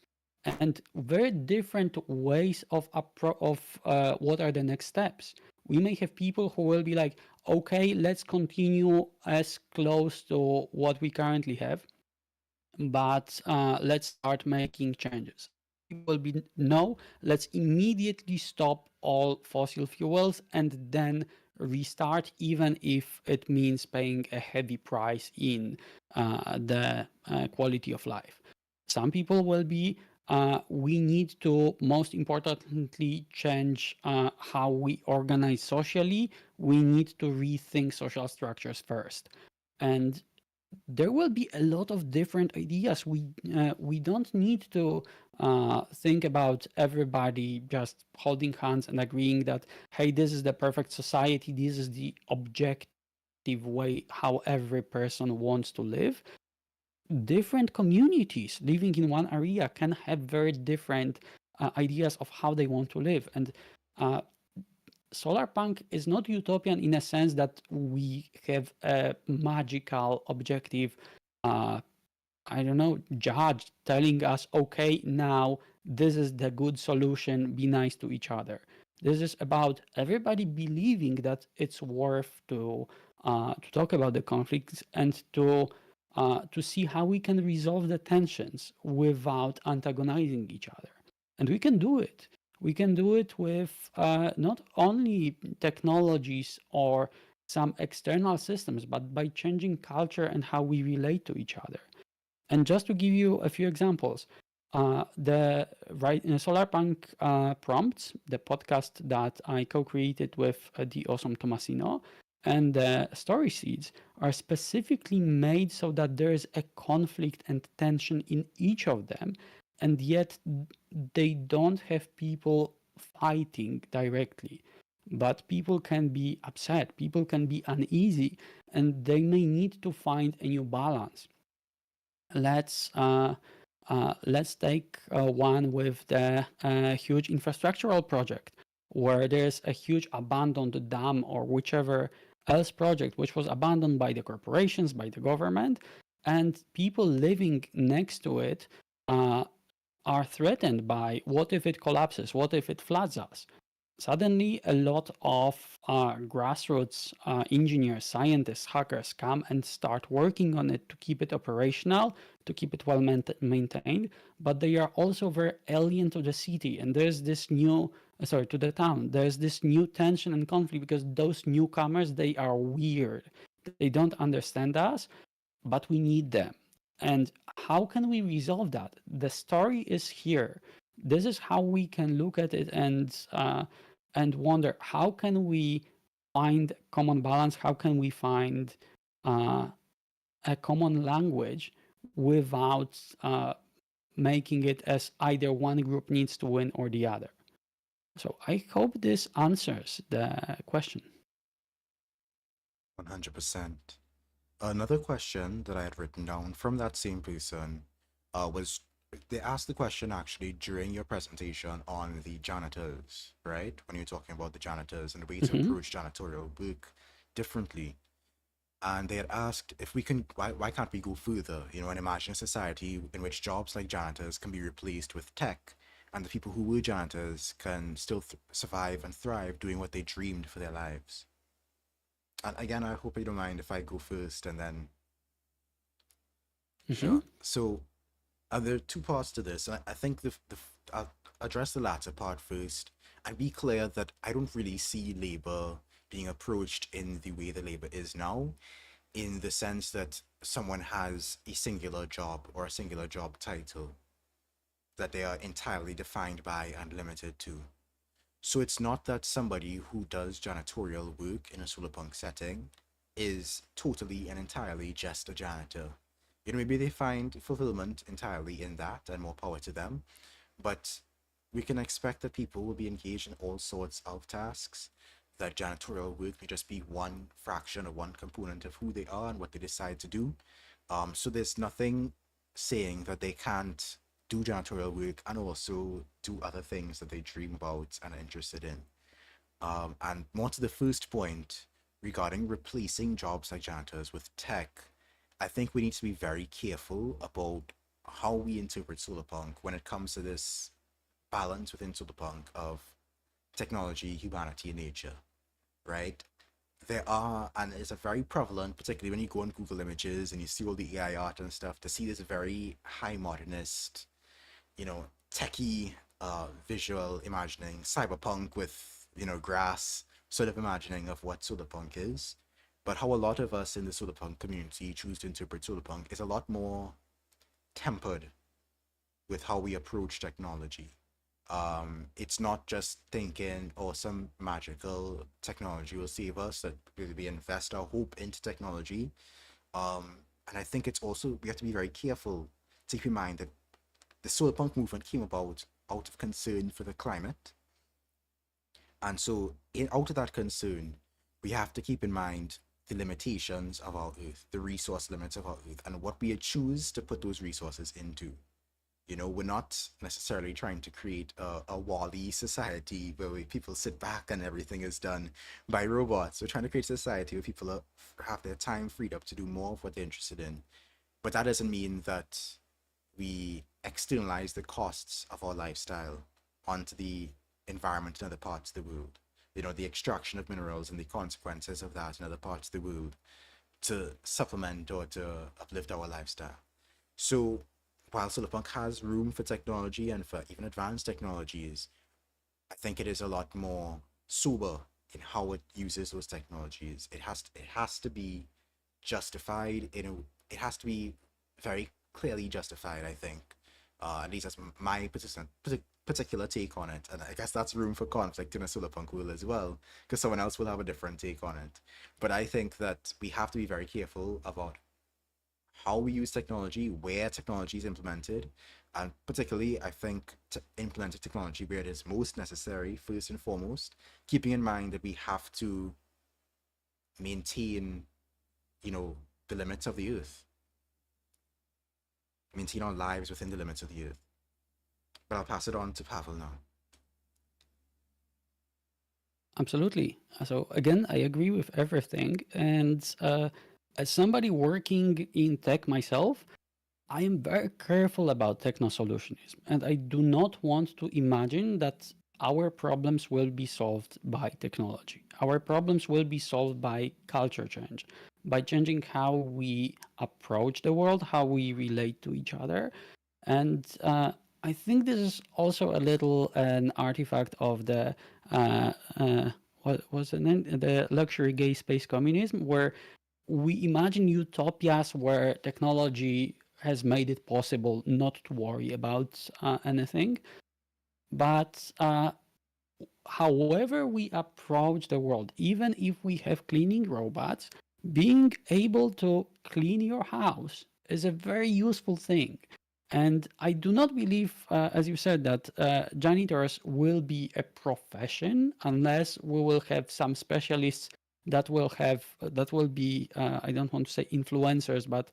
[SPEAKER 2] and very different ways of what are the next steps. We may have people who will be like, okay, let's continue as close to what we currently have, but let's start making changes. Other people will be, no, let's immediately stop all fossil fuels and then restart, even if it means paying a heavy price in the quality of life. Some people will be, we need to, most importantly, change how we organize socially. We need to rethink social structures first. And there will be a lot of different ideas. We don't need to think about everybody just holding hands and agreeing that, hey, this is the perfect society, this is the objective way how every person wants to live. Different communities living in one area can have very different ideas of how they want to live. And uh, Solarpunk is not utopian in a sense that we have a magical objective, uh, I don't know, judge telling us, okay, now this is the good solution, be nice to each other. This is about everybody believing that it's worth to talk about the conflicts and to see how we can resolve the tensions without antagonizing each other. And we can do it. We can do it with not only technologies or some external systems, but by changing culture and how we relate to each other. And just to give you a few examples, the right Solarpunk prompts, the podcast that I co-created with the awesome Tomasino, and the story seeds are specifically made so that there is a conflict and tension in each of them, and yet they don't have people fighting directly. But people can be upset, people can be uneasy, and they may need to find a new balance. Let's let's take one with the huge infrastructural project where there's a huge abandoned dam or whichever else project which was abandoned by the corporations, by the government, and people living next to it uh, are threatened by what if it collapses, what if it floods us. Suddenly a lot of grassroots engineers, scientists, hackers come and start working on it to keep it operational, to keep it well maintained, but they are also very alien to the city, and there's this new sorry, to the town, there's this new tension and conflict because those newcomers, they are weird, they don't understand us, but we need them. And how can we resolve that? The story is here. This is how we can look at it and wonder how can we find common balance? How can we find uh, a common language without making it as either one group needs to win or the other? So I hope this answers the question.
[SPEAKER 1] 100%. Another question that I had written down from that same person was they asked the question actually during your presentation on the janitors, right? When you're talking about the janitors and the way to
[SPEAKER 2] Mm-hmm.
[SPEAKER 1] approach janitorial work differently. And they had asked if we can, why can't we go further, and imagine a society in which jobs like janitors can be replaced with tech, and the people who were janitors can still survive and thrive doing what they dreamed for their lives. And again, I hope you don't mind if I go first and then.
[SPEAKER 2] Mm-hmm.
[SPEAKER 1] Sure. So there are two parts to this. I think I'll address the latter part first and be clear that I don't really see labor being approached in the way the labor is now, in the sense that someone has a singular job or a singular job title that they are entirely defined by and limited to. So it's not that somebody who does janitorial work in a solarpunk setting is totally and entirely just a janitor. Maybe they find fulfillment entirely in that, and more power to them. But we can expect that people will be engaged in all sorts of tasks. That janitorial work may just be one fraction or one component of who they are and what they decide to do. So there's nothing saying that they can't do janitorial work and also do other things that they dream about and are interested in. And more to the first point regarding replacing jobs like janitors with tech, I think we need to be very careful about how we interpret solarpunk when it comes to this balance within solarpunk of technology, humanity, and nature, right? There are, and it's a very prevalent, particularly when you go on Google Images and you see all the AI art and stuff, to see this very high modernist, techie visual imagining, cyberpunk with, grass sort of imagining of what solarpunk is. But how a lot of us in the solarpunk community choose to interpret solarpunk is a lot more tempered with how we approach technology. It's not just thinking, oh, some magical technology will save us, that we invest our hope into technology. And I think it's also, we have to be very careful to keep in mind that the solar punk movement came about out of concern for the climate. And so, out of that concern, we have to keep in mind the limitations of our Earth, the resource limits of our Earth, and what we choose to put those resources into. We're not necessarily trying to create a Wall-E society where people sit back and everything is done by robots. We're trying to create a society where people have their time freed up to do more of what they're interested in. But that doesn't mean that we externalize the costs of our lifestyle onto the environment in other parts of the world. The extraction of minerals and the consequences of that in other parts of the world to supplement or to uplift our lifestyle. So while Solarpunk has room for technology and for even advanced technologies, I think it is a lot more sober in how it uses those technologies. It has to be justified in a, it has to be very clearly justified, I think. At least that's my particular take on it. And I guess that's room for conflict in a solarpunk world as well, because someone else will have a different take on it. But I think that we have to be very careful about how we use technology, where technology is implemented, and particularly, I think, to implement technology where it is most necessary, first and foremost, keeping in mind that we have to maintain, you know, the limits of the earth, maintain our lives within the limits of the earth. But I'll pass it on to Pavel now.
[SPEAKER 2] Absolutely. So again, I agree with everything. And as somebody working in tech myself, I am very careful about techno solutionism, and I do not want to imagine that our problems will be solved by technology. Our problems will be solved by culture change, by changing how we approach the world, how we relate to each other. And I think this is also a little an artifact of the what was the name? The luxury gay space communism, where we imagine utopias where technology has made it possible not to worry about anything. But however we approach the world, even if we have cleaning robots, being able to clean your house is a very useful thing. And I do not believe, as you said, that janitors will be a profession unless we will have some specialists that will be, I don't want to say influencers, but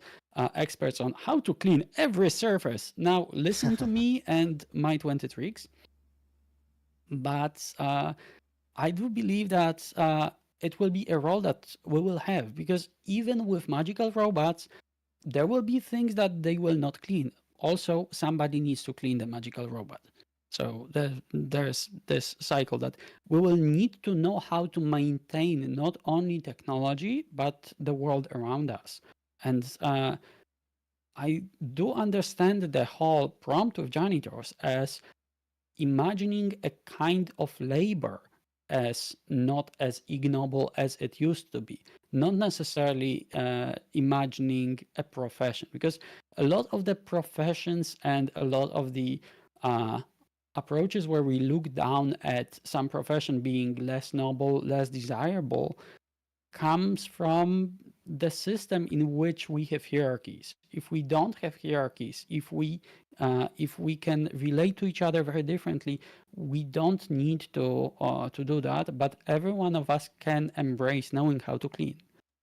[SPEAKER 2] experts on how to clean every surface. Now, listen to me and my 20 tricks. But I do believe that it will be a role that we will have, because even with magical robots, there will be things that they will not clean. Also, somebody needs to clean the magical robot. So there's this cycle that we will need to know how to maintain not only technology, but the world around us. And I do understand the whole prompt of janitors as imagining a kind of labor as not as ignoble as it used to be, not necessarily imagining a profession, because a lot of the professions and a lot of the uh, approaches where we look down at some profession being less noble, less desirable, comes from the system in which we have hierarchies. If we don't have hierarchies, if we can relate to each other very differently, we don't need to do that. But every one of us can embrace knowing how to clean,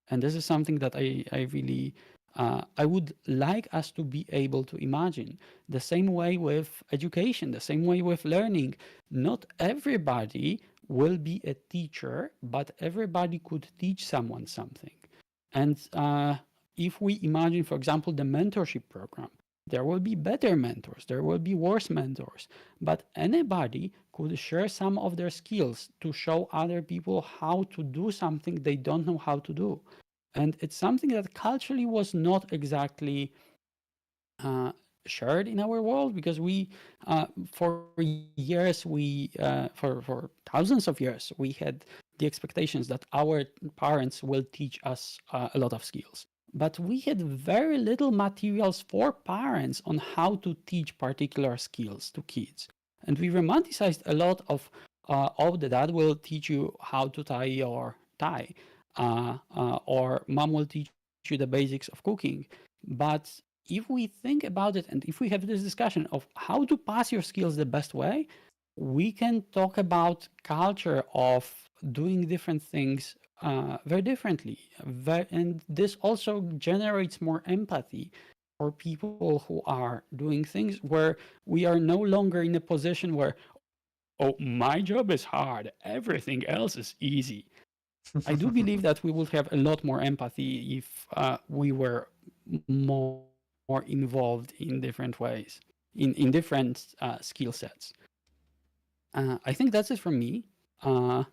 [SPEAKER 2] and this is something that I really I would like us to be able to imagine. The same way with education, the same way with learning. Not everybody will be a teacher, but everybody could teach someone something. And if we imagine, for example, the mentorship program, there will be better mentors, there will be worse mentors, but anybody could share some of their skills to show other people how to do something they don't know how to do. And it's something that culturally was not exactly uh, shared in our world, because we for years for thousands of years we had the expectations that our parents will teach us a lot of skills, but we had very little materials for parents on how to teach particular skills to kids, and we romanticized a lot of oh, the dad will teach you how to tie your tie, or mom will teach you the basics of cooking. But if we think about it and if we have this discussion of how to pass your skills the best way, we can talk about culture of doing different things very differently. And this also generates more empathy for people who are doing things where we are no longer in a position where, oh, my job is hard, everything else is easy. I do believe that we would have a lot more empathy if we were more involved in different ways, in different skill sets. I think that's it from me. Uh,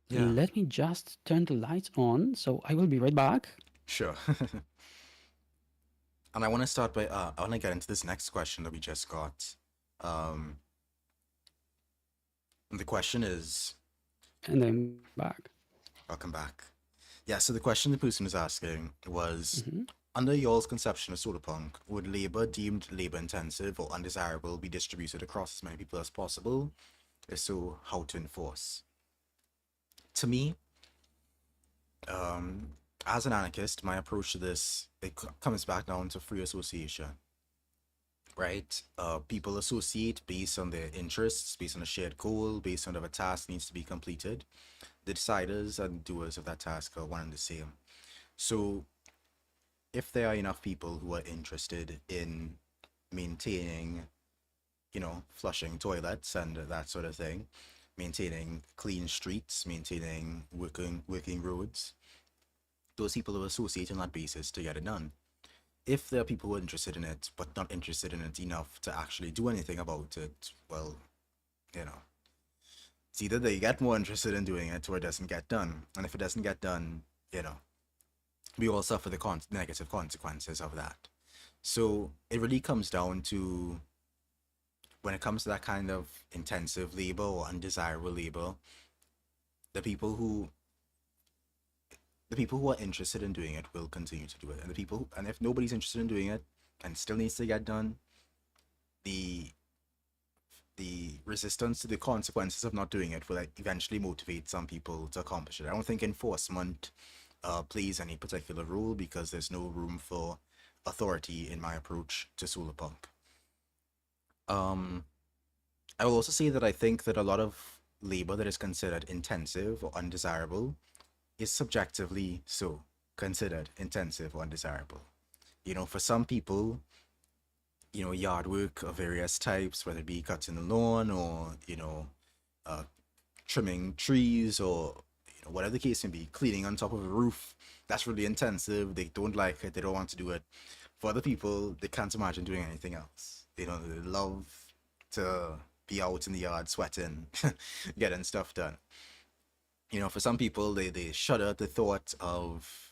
[SPEAKER 1] Yeah,
[SPEAKER 2] Let me just turn the lights on, so I will be right back.
[SPEAKER 1] sure. And I want to start by I want to get into this next question that we just got. And the question is,
[SPEAKER 2] And I'm back.
[SPEAKER 1] Welcome back. Yeah, so the question the person was asking was,
[SPEAKER 2] Hmm.
[SPEAKER 1] under y'all's conception of solarpunk, would labor deemed labor intensive or undesirable be distributed across as many people as possible? If so, how to enforce? To me, um, as an anarchist, my approach to this, comes back down to free association, right? People associate based on their interests, based on a shared goal, based on whatever task needs to be completed. The deciders and doers of that task are one and the same. So if there are enough people who are interested in maintaining, flushing toilets and that sort of thing, maintaining clean streets, maintaining working roads, those people are associating on that basis to get it done. If there are people who are interested in it but not interested in it enough to actually do anything about it, well, you know, it's either they get more interested in doing it or it doesn't get done. And if it doesn't get done, you know, we all suffer the negative consequences of that. So it really comes down to, when it comes to that kind of intensive labor or undesirable labor, the people who the people who are interested in doing it will continue to do it, and and if nobody's interested in doing it and still needs to get done, the resistance to the consequences of not doing it will, like, eventually motivate some people to accomplish it. I don't think enforcement plays any particular role, because there's no room for authority in my approach to solarpunk. Um, I will also say that I think that a lot of labor that is considered intensive or undesirable is subjectively so considered intensive or undesirable. For some people, yard work of various types, whether it be cutting the lawn or, uh, trimming trees, or whatever the case may be, cleaning on top of a roof, that's really intensive. They don't like it, they don't want to do it. For other people, they can't imagine doing anything else. They love to be out in the yard sweating, getting stuff done. For some people, they shudder at the thought of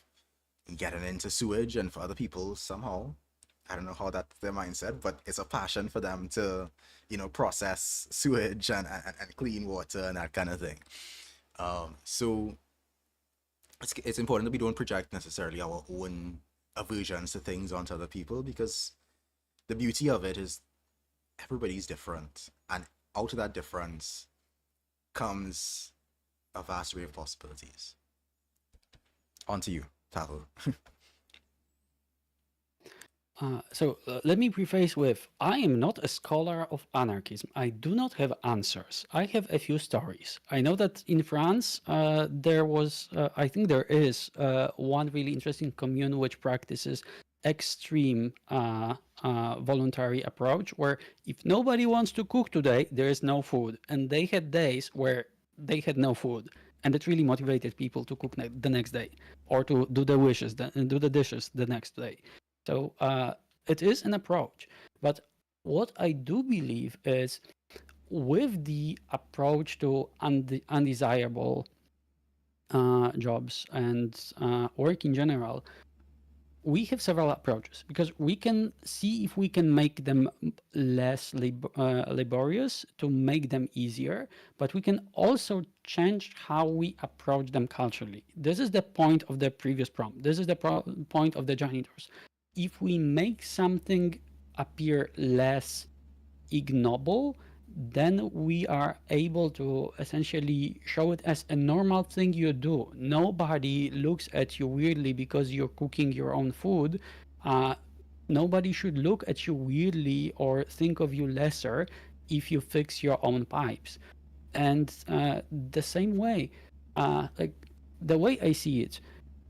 [SPEAKER 1] getting into sewage, and for other people, somehow, I don't know how that's their mindset, but it's a passion for them to, process sewage and clean water and that kind of thing. So it's important that we don't project necessarily our own aversions to things onto other people, because the beauty of it is everybody's different, and out of that difference comes a vast array of possibilities. On to you, Tahoe.
[SPEAKER 2] Let me preface with, I am not a scholar of anarchism. I do not have answers. I have a few stories. I know that in France, I think there is one really interesting commune which practices extreme voluntary approach, where if nobody wants to cook today, there is no food. And they had days where they had no food. And it really motivated people to cook the next day, or to do the dishes the next day. So it is an approach. But what I do believe is, with the approach to undesirable jobs and work in general, we have several approaches, because we can see if we can make them less laborious to make them easier, but we can also change how we approach them culturally. This is the point of the previous prompt. This is the point of the janitors. If we make something appear less ignoble, then we are able to essentially show it as a normal thing you do. Nobody looks at you weirdly because you're cooking your own food. Uh, Nobody should look at you weirdly or think of you lesser if you fix your own pipes. And the same way, like the way I see it,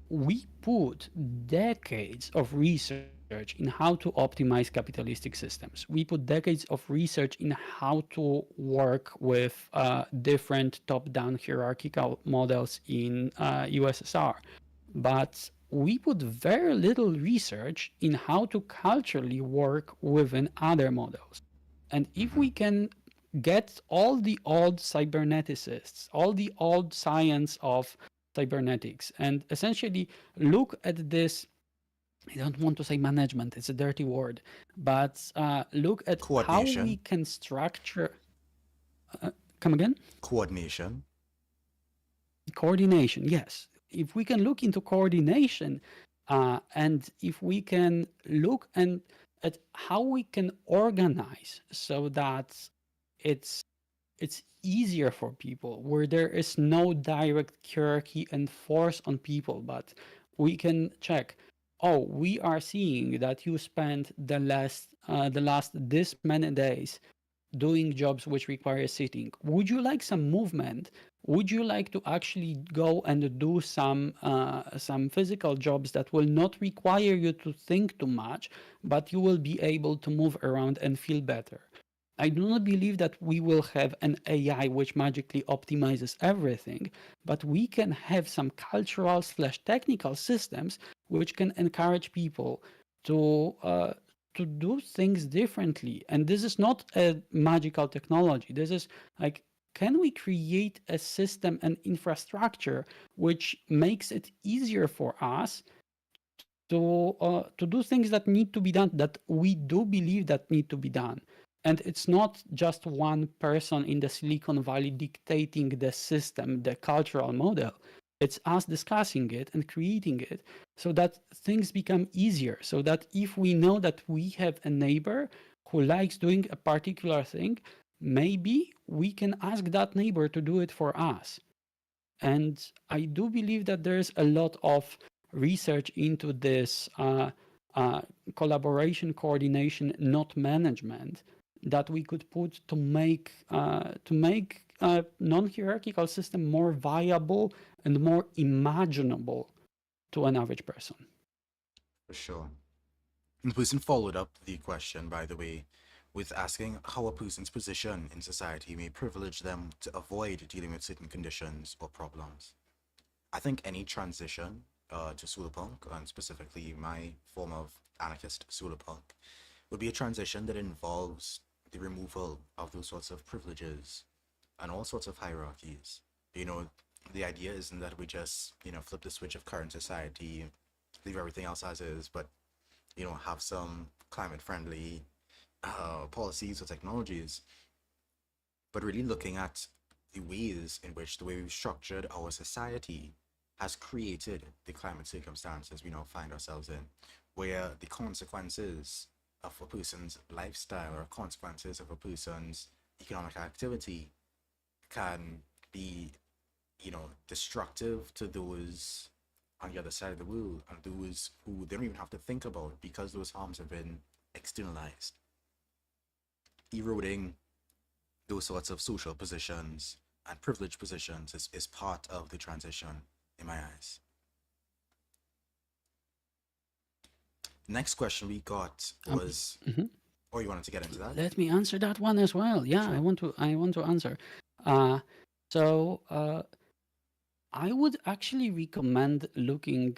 [SPEAKER 2] we put decades of research in how to optimize capitalistic systems. We put decades of research in how to work with different top-down hierarchical models in USSR. But we put very little research in how to culturally work within other models. And if
[SPEAKER 1] Mm-hmm.
[SPEAKER 2] we can get all the old cyberneticists, all the old science of cybernetics, and essentially look at this, I don't want to say management, it's a dirty word, but look at how we
[SPEAKER 1] Coordination.
[SPEAKER 2] can structure. Come again?
[SPEAKER 1] Coordination.
[SPEAKER 2] Coordination, yes. If we can look into coordination, and if we can look at how we can organize so that it's it's easier for people, where there is no direct hierarchy and force on people, but we can check, oh, we are seeing that you spent the last this many days doing jobs which require sitting. Would you like some movement? Would you like to actually go and do some physical jobs that will not require you to think too much, but you will be able to move around and feel better? I do not believe that we will have an AI which magically optimizes everything, but we can have some cultural slash technical systems which can encourage people to to do things differently. And this is not a magical technology. This is like, can we create a system and infrastructure which makes it easier for us to do things that need to be done, that we do believe that need to be done. And it's not just one person in the Silicon Valley dictating the system, the cultural model. It's us discussing it and creating it so that things become easier. So that if we know that we have a neighbor who likes doing a particular thing, maybe we can ask that neighbor to do it for us. And I do believe that there's a lot of research into this uh, collaboration, coordination, not management, that we could put to make a non-hierarchical system more viable and more imaginable to an average person.
[SPEAKER 1] For sure. And the person followed up the question, by the way, with asking how a person's position in society may privilege them to avoid dealing with certain conditions or problems. I think any transition to Solarpunk, and specifically my form of anarchist Solarpunk, would be a transition that involves the removal of those sorts of privileges and all sorts of hierarchies. You know, the idea isn't that we just, flip the switch of current society, leave everything else as is, but, have some climate friendly policies or technologies, but really looking at the ways in which the way we've structured our society has created the climate circumstances we now find ourselves in, where the consequences of a person's lifestyle or consequences of a person's economic activity can be, destructive to those on the other side of the world and those who they don't even have to think about because those harms have been externalized. Eroding those sorts of social positions and privileged positions is part of the transition in my eyes. Next question we got
[SPEAKER 2] Um,
[SPEAKER 1] was,
[SPEAKER 2] mhm.
[SPEAKER 1] or you wanted to get into that?
[SPEAKER 2] Let me answer that one as well. Yeah, I
[SPEAKER 1] Sure.
[SPEAKER 2] want to. I want to answer. So I would actually recommend looking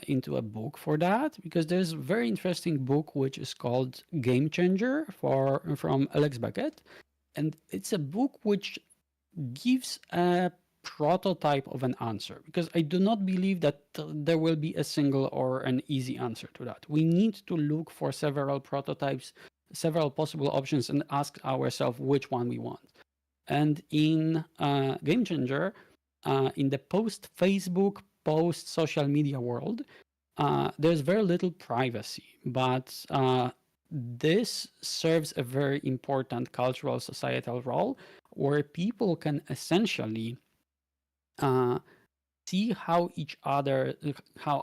[SPEAKER 2] into a book for that, because there's a very interesting book which is called Game Changer from Alex Beckett, and it's a book which gives a prototype of an answer, because I do not believe that there will be a single or an easy answer to that. We need to look for several prototypes, several possible options, and ask ourselves which one we want. And in Game Changer, in the post Facebook, post social media world, there's very little privacy, but this serves a very important cultural societal role, where people can essentially uh, see how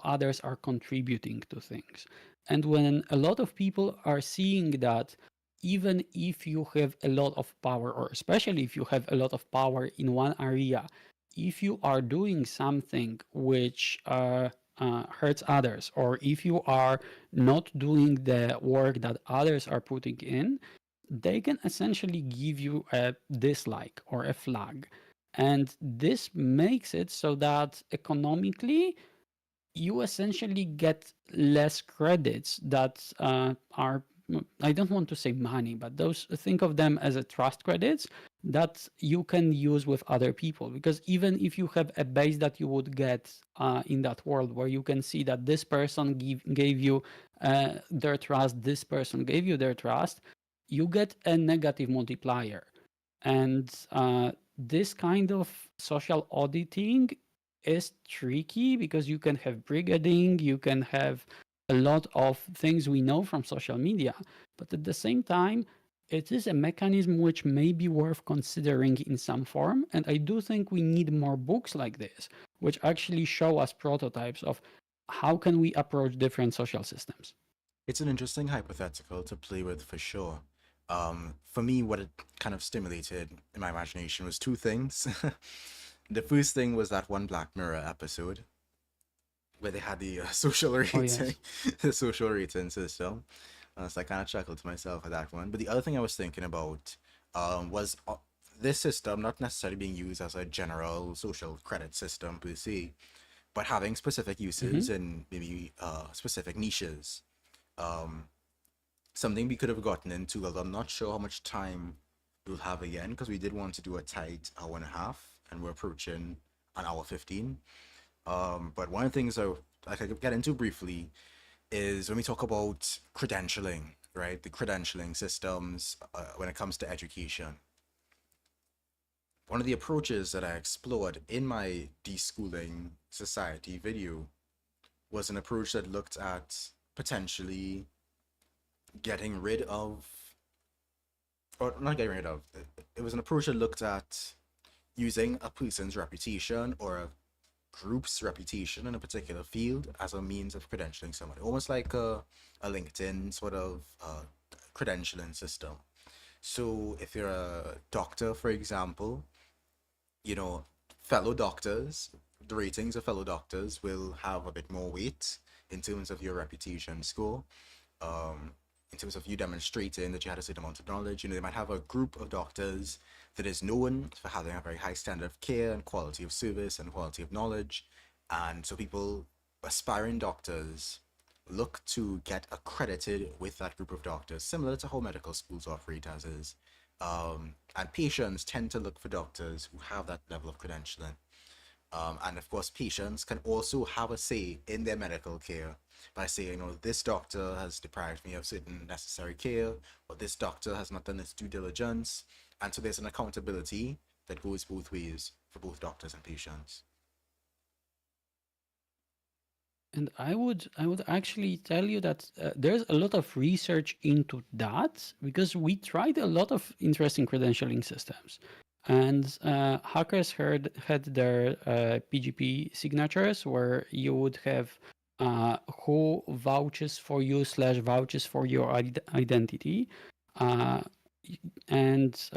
[SPEAKER 2] others are contributing to things. And when a lot of people are seeing that, even if you have a lot of power, or especially if you have a lot of power in one area, if you are doing something which hurts others, or if you are not doing the work that others are putting in, they can essentially give you a dislike or a flag. And this makes it so that economically, you essentially get less credits that are, I don't want to say money, but those, think of them as a trust credits that you can use with other people. Because even if you have a base that you would get in that world, where you can see that this person gave you their trust, this person gave you their trust, you get a negative multiplier. And this kind of social auditing is tricky because you can have brigading, you can have a lot of things we know from social media, but at the same time, it is a mechanism which may be worth considering in some form. And I do think we need more books like this, which actually show us prototypes of how can we approach different social systems.
[SPEAKER 1] It's an interesting hypothetical to play with for sure. For me, what it kind of stimulated in my imagination was two things. The first thing was that one Black Mirror episode where they had the social
[SPEAKER 2] Oh,
[SPEAKER 1] rating,
[SPEAKER 2] yes.
[SPEAKER 1] the social rating system. So I kind of chuckled to myself at that one. But the other thing I was thinking about was this system not necessarily being used as a general social credit system per se, but having specific uses
[SPEAKER 2] Hmm.
[SPEAKER 1] in maybe specific niches. Um, Something we could have gotten into, although I'm not sure how much time we'll have again, because we did want to do a tight hour and a half, and we're approaching an hour 15. But one of the things I could get into briefly is when we talk about credentialing, right? The credentialing systems when it comes to education. One of the approaches that I explored in my deschooling society video was an approach that looked at potentially getting rid of, or not getting rid of, it was an approach that looked at using a person's reputation or a group's reputation in a particular field as a means of credentialing somebody, almost like a LinkedIn sort of credentialing system. So if you're a doctor, for example, you know, fellow doctors, the ratings of fellow doctors will have a bit more weight in terms of your reputation score. Um, in terms of you demonstrating that you had a certain amount of knowledge, they might have a group of doctors that is known for having a very high standard of care and quality of service and quality of knowledge. And so people, aspiring doctors, look to get accredited with that group of doctors, similar to how medical schools operate as is. And patients tend to look for doctors who have that level of credentialing. And of course, patients can also have a say in their medical care by saying, this doctor has deprived me of certain necessary care, or this doctor has not done its due diligence. And so there's an accountability that goes both ways for both doctors and patients.
[SPEAKER 2] And I would actually tell you that there's a lot of research into that because we tried a lot of interesting credentialing systems, and hackers had their PGP signatures where you would have who vouches for you slash vouches for your identity, uh, and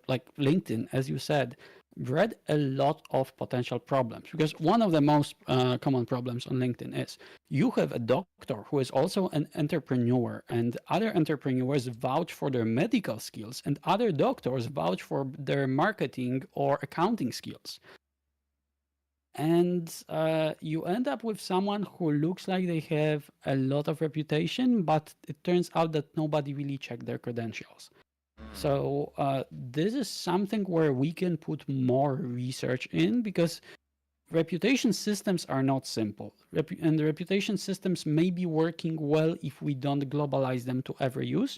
[SPEAKER 2] like LinkedIn, as you said, bred a lot of potential problems because one of the most common problems on LinkedIn is you have a doctor who is also an entrepreneur, and other entrepreneurs vouch for their medical skills, and other doctors vouch for their marketing or accounting skills. And you end up with someone who looks like they have a lot of reputation, but it turns out that nobody really checked their credentials. So this is something where we can put more research in because reputation systems are not simple. And the reputation systems may be working well if we don't globalize them to every use.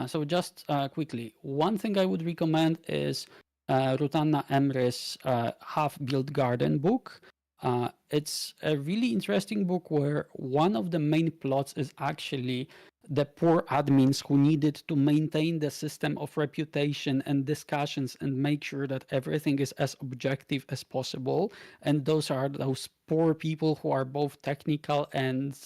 [SPEAKER 2] So just quickly, one thing I would recommend is Rutanna Emre's Half-Built Garden book. It's a really interesting book where one of the main plots is actually the poor admins who needed to maintain the system of reputation and discussions and make sure that everything is as objective as possible. And those are those poor people who are both technical and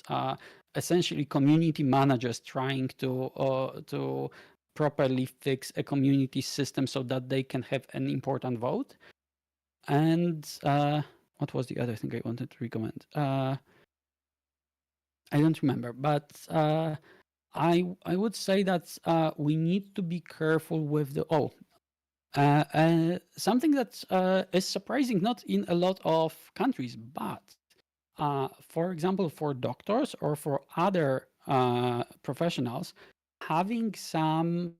[SPEAKER 2] essentially community managers trying to properly fix a community system so that they can have an important vote. And what was the other thing I wanted to recommend? I don't remember, but I would say that we need to be careful with the something that is surprising not in a lot of countries, but for example, for doctors or for other professionals, having some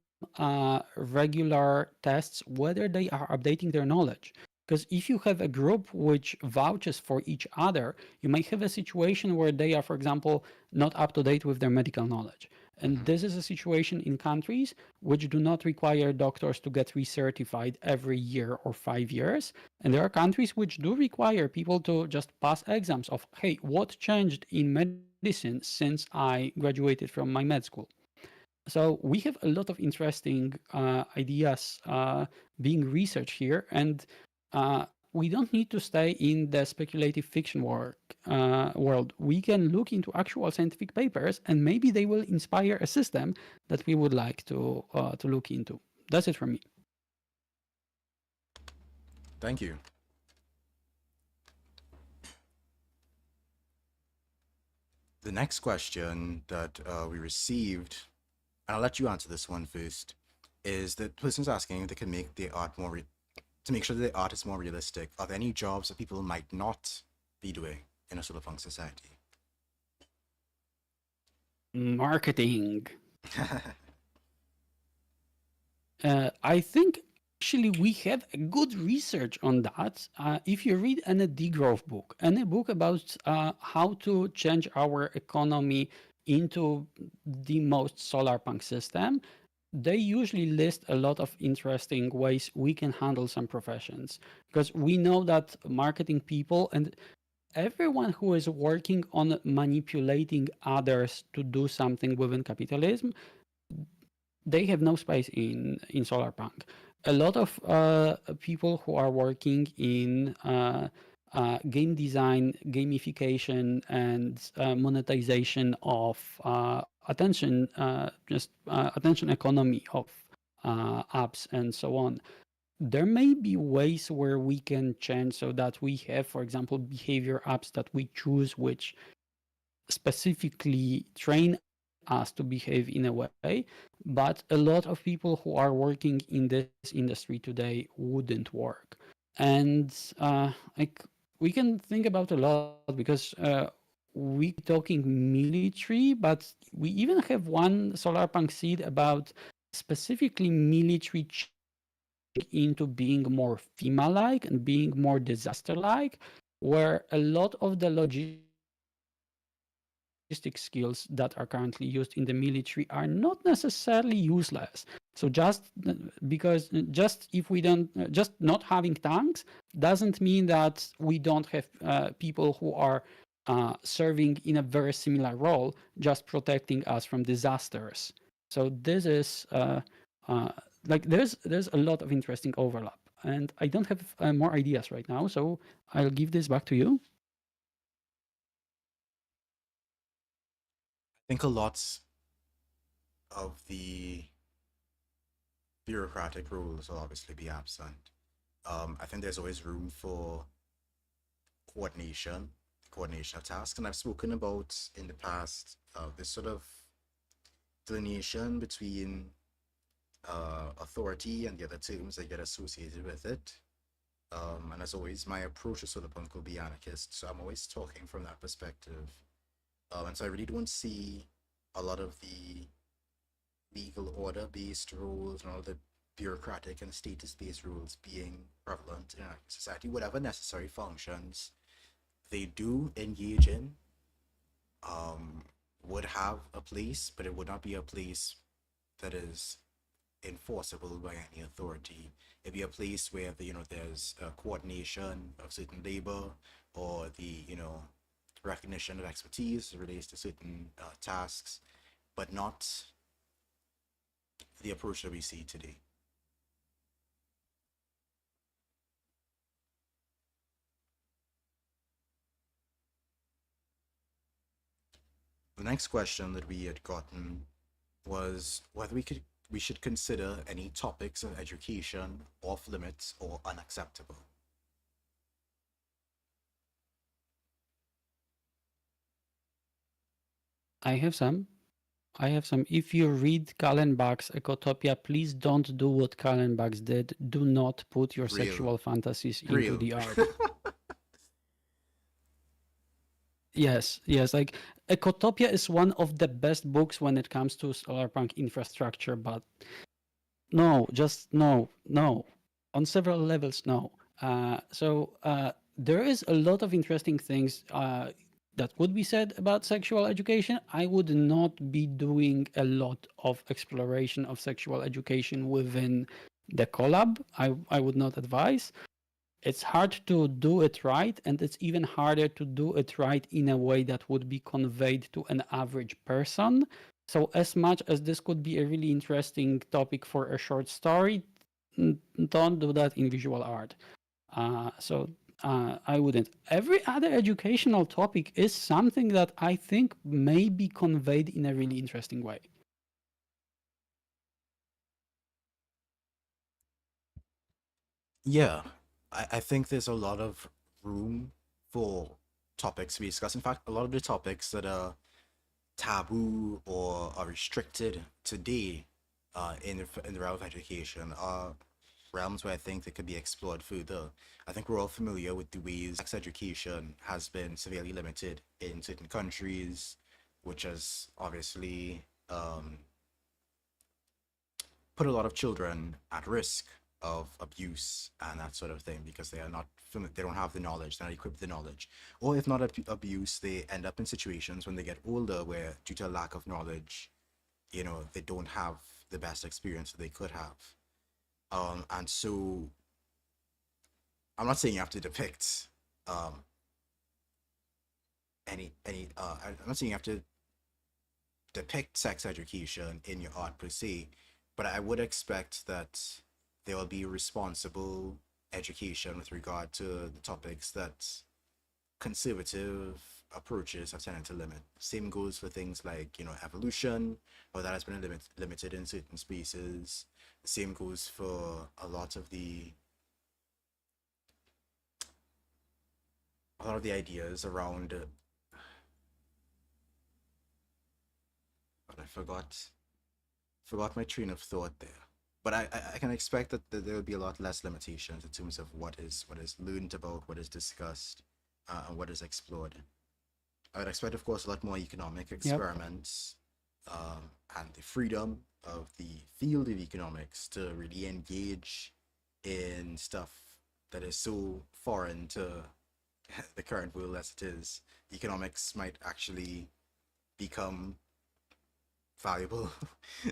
[SPEAKER 2] regular tests whether they are updating their knowledge. Because if you have a group which vouches for each other, you may have a situation where they are, for example, not up to date with their medical knowledge. And this is a situation in countries which do not require doctors to get recertified every year or 5 years. And there are countries which do require people to just pass exams of, hey, what changed in medicine since I graduated from my med school? So we have a lot of interesting ideas being researched here, and we don't need to stay in the speculative fiction world. We can look into actual scientific papers, and maybe they will inspire a system that we would like to look into. That's it from me.
[SPEAKER 1] Thank you. The next question that we received, and I'll let you answer this one first, is that the person's asking if they can make their art more to make sure that the art is more realistic. Are there any jobs that people might not be doing in a solarpunk society?
[SPEAKER 2] Marketing. I think actually we have a good research on that. If you read any degrowth book, any book about how to change our economy into the most solarpunk system, they usually list a lot of interesting ways we can handle some professions, because we know that marketing people and everyone who is working on manipulating others to do something within capitalism, they have no space in Solarpunk. A lot of people who are working in game design, gamification, and monetization of attention economy of apps and so on. There may be ways where we can change so that we have, for example, behavior apps that we choose, which specifically train us to behave in a way, but a lot of people who are working in this industry today wouldn't work. And like we can think about a lot because we talking military, but we even have one solarpunk seed about specifically military changing into being more FEMA-like and being more disaster-like, where a lot of the logistic skills that are currently used in the military are not necessarily useless. So just if we don't, just not having tanks doesn't mean that we don't have people who are serving in a very similar role, just protecting us from disasters. So this is uh, like there's a lot of interesting overlap, and I don't have more ideas right now, so I'll give this back to you.
[SPEAKER 1] I think a lot of the bureaucratic rules will obviously be absent. I think there's always room for coordination of tasks, and I've spoken about in the past this sort of delineation between authority and the other terms that get associated with it. And as always, my approach to solarpunk will be anarchist, so I'm always talking from that perspective. And so I really don't see a lot of the legal order based rules and all the bureaucratic and status based rules being prevalent in our society. Whatever necessary functions they do engage in would have a place, but it would not be a place that is enforceable by any authority. It'd be a place where there's a coordination of certain labor, or the recognition of expertise relates to certain tasks, but not the approach that we see today. The next question that we had gotten was whether we should consider any topics of education off limits or unacceptable.
[SPEAKER 2] I have some. I have some. If you read Kallenbach's Ecotopia, please don't do what Kallenbach did. Do not put your
[SPEAKER 1] Real.
[SPEAKER 2] sexual fantasies into
[SPEAKER 1] Real.
[SPEAKER 2] the art. Yes, yes. Like Ecotopia is one of the best books when it comes to solarpunk infrastructure, but no, just no, no. On several levels, no. So there is a lot of interesting things. that could be said about sexual education. I would not be doing a lot of exploration of sexual education within the collab. I would not advise. It's hard to do it right, and it's even harder to do it right in a way that would be conveyed to an average person. So, as much as this could be a really interesting topic for a short story, don't do that in visual art. So I wouldn't. Every other educational topic is something that I think may be conveyed in a really interesting way.
[SPEAKER 1] Yeah, I think there's a lot of room for topics to be discussed. In fact, a lot of the topics that are taboo or are restricted today in the realm of education are realms where I think they could be explored further. I think we're all familiar with the ways sex education has been severely limited in certain countries, which has obviously put a lot of children at risk of abuse and that sort of thing because they are not they don't have the knowledge, they're not equipped with the knowledge, or if not abuse, they end up in situations when they get older where due to a lack of knowledge, they don't have the best experience that they could have. And so I'm not saying you have to depict um I'm not saying you have to depict sex education in your art per se, but I would expect that there will be responsible education with regard to the topics that conservative approaches have tended to limit. Same goes for things like, evolution, or that has been limited in certain spaces. The same goes for a lot of the ideas around but I forgot my train of thought there. But I can expect that there will be a lot less limitations in terms of what is learned about, what is discussed, and what is explored. I would expect, of course, a lot more economic
[SPEAKER 2] Yep.
[SPEAKER 1] experiments, and the freedom of the field of economics to really engage in stuff that is so foreign to the current world as it is. Economics might actually become valuable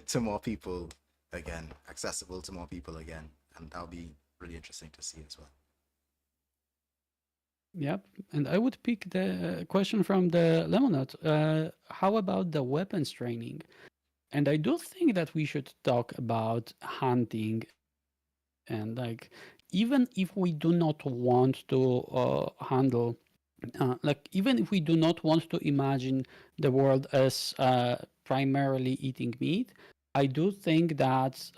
[SPEAKER 1] to more people again, accessible to more people again, and that'll be really interesting to see as well.
[SPEAKER 2] Yep. And I would pick the question from the Lemonade. How about the weapons training? And I do think that we should talk about hunting and even if we do not want to handle even if we do not want to imagine the world as primarily eating meat, I do think that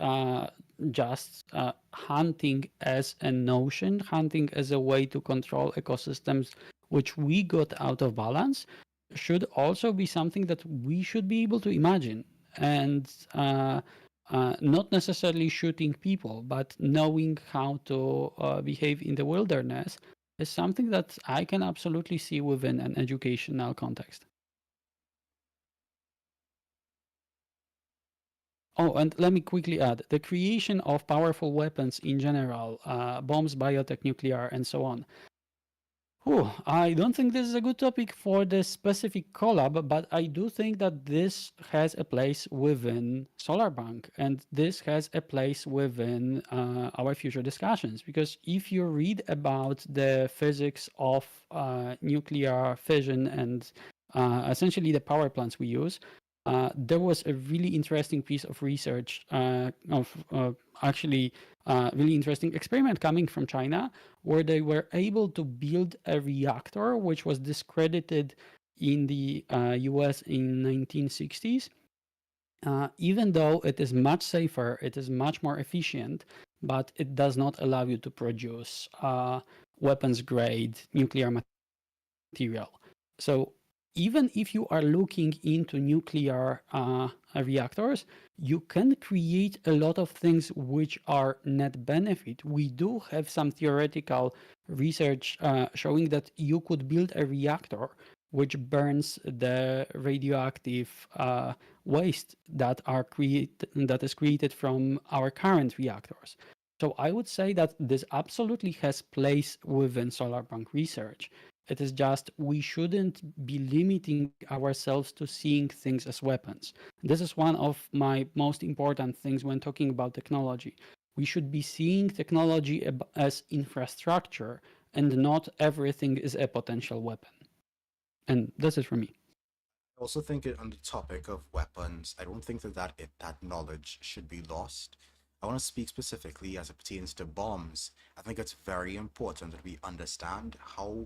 [SPEAKER 2] just hunting as a notion, hunting as a way to control ecosystems, which we got out of balance, should also be something that we should be able to imagine. And not necessarily shooting people, but knowing how to behave in the wilderness is something that I can absolutely see within an educational context. Oh, and let me quickly add the creation of powerful weapons in general, bombs, biotech, nuclear, and so on. Whew, I don't think this is a good topic for this specific collab, but I do think that this has a place within Solarpunk, and this has a place within our future discussions. Because if you read about the physics of nuclear fission and essentially the power plants we use, there was a really interesting piece of research actually really interesting experiment coming from China where they were able to build a reactor which was discredited in the US in 1960s. Even though it is much safer, it is much more efficient, but it does not allow you to produce weapons grade nuclear material. So even if you are looking into nuclear reactors, you can create a lot of things which are net benefit. We do have some theoretical research showing that you could build a reactor which burns the radioactive waste that is created from our current reactors. So I would say that this absolutely has place within solarpunk research. It is just we shouldn't be limiting ourselves to seeing things as weapons. This is one of my most important things when talking about technology. We should be seeing technology as infrastructure and not everything is a potential weapon. And this is for me.
[SPEAKER 1] I also think on the topic of weapons, I don't think that knowledge should be lost. I want to speak specifically as it pertains to bombs. I think it's very important that we understand how,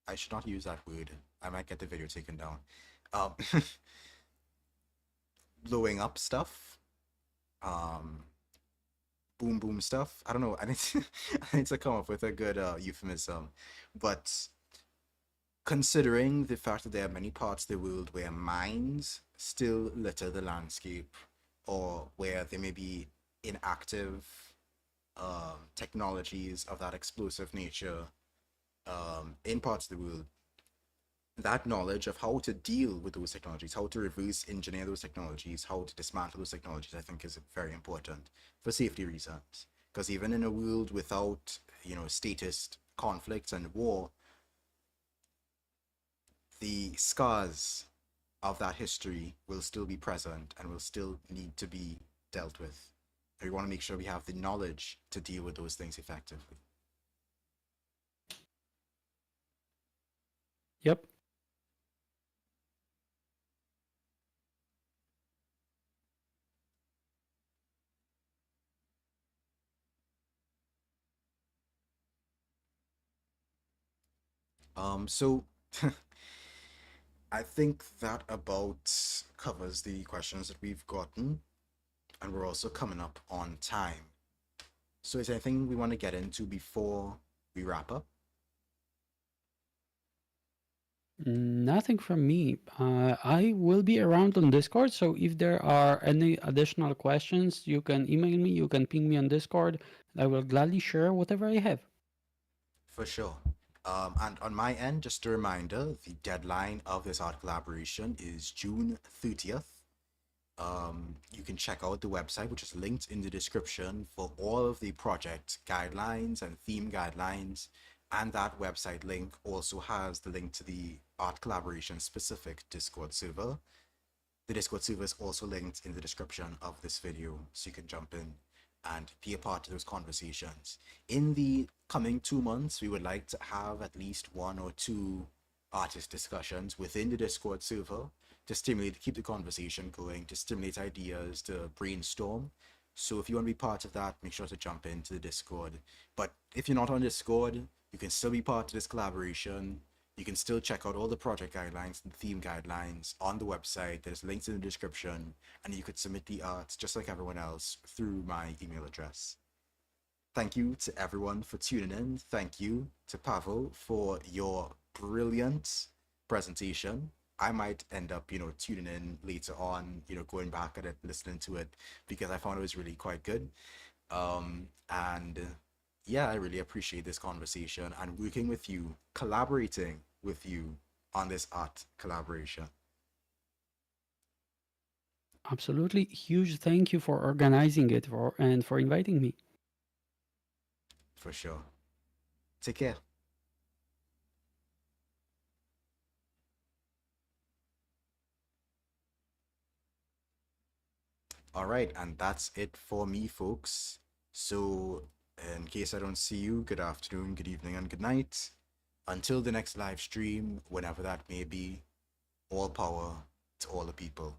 [SPEAKER 1] I should not use that word. I might get the video taken down. Um, blowing up stuff, um, boom boom stuff. I don't know. I need to, I need to come up with a good euphemism, but considering the fact that there are many parts of the world where mines still litter the landscape, or where there may be inactive technologies of that explosive nature in parts of the world, that knowledge of how to deal with those technologies, how to reverse engineer those technologies, how to dismantle those technologies, I think is very important for safety reasons. Because even in a world without, statist conflicts and war, the scars of that history will still be present and will still need to be dealt with. And we want to make sure we have the knowledge to deal with those things effectively.
[SPEAKER 2] Yep.
[SPEAKER 1] So I think that about covers the questions that we've gotten, and we're also coming up on time. So is there anything we want to get into before we wrap up?
[SPEAKER 2] Nothing from me. I will be around on Discord, so if there are any additional questions, you can email me, you can ping me on Discord. I will gladly share whatever I have.
[SPEAKER 1] For sure. And on my end, just a reminder, the deadline of this art collaboration is June 30th. You can check out the website, which is linked in the description, for all of the project guidelines and theme guidelines. And that website link also has the link to the art collaboration specific Discord server. The Discord server is also linked in the description of this video, so you can jump in and be a part of those conversations. In the coming 2 months, we would like to have at least one or two artist discussions within the Discord server to stimulate, to keep the conversation going, to stimulate ideas, to brainstorm. So if you want to be part of that, make sure to jump into the Discord. But if you're not on Discord, you can still be part of this collaboration. You can still check out all the project guidelines and theme guidelines on the website. There's links in the description, and you could submit the art just like everyone else through my email address. Thank you to everyone for tuning in. Thank you to Pavel for your brilliant presentation. I might end up, tuning in later on, going back at it, listening to it, because I found it was really quite good. And yeah, I really appreciate this conversation and working with you, collaborating with you on this art collaboration.
[SPEAKER 2] Absolutely. Huge thank you for organizing it and for inviting me.
[SPEAKER 1] For sure. Take care. All right, and that's it for me, folks. So, in case I don't see you, good afternoon, good evening, and good night. Until the next live stream, whenever that may be, all power to all the people.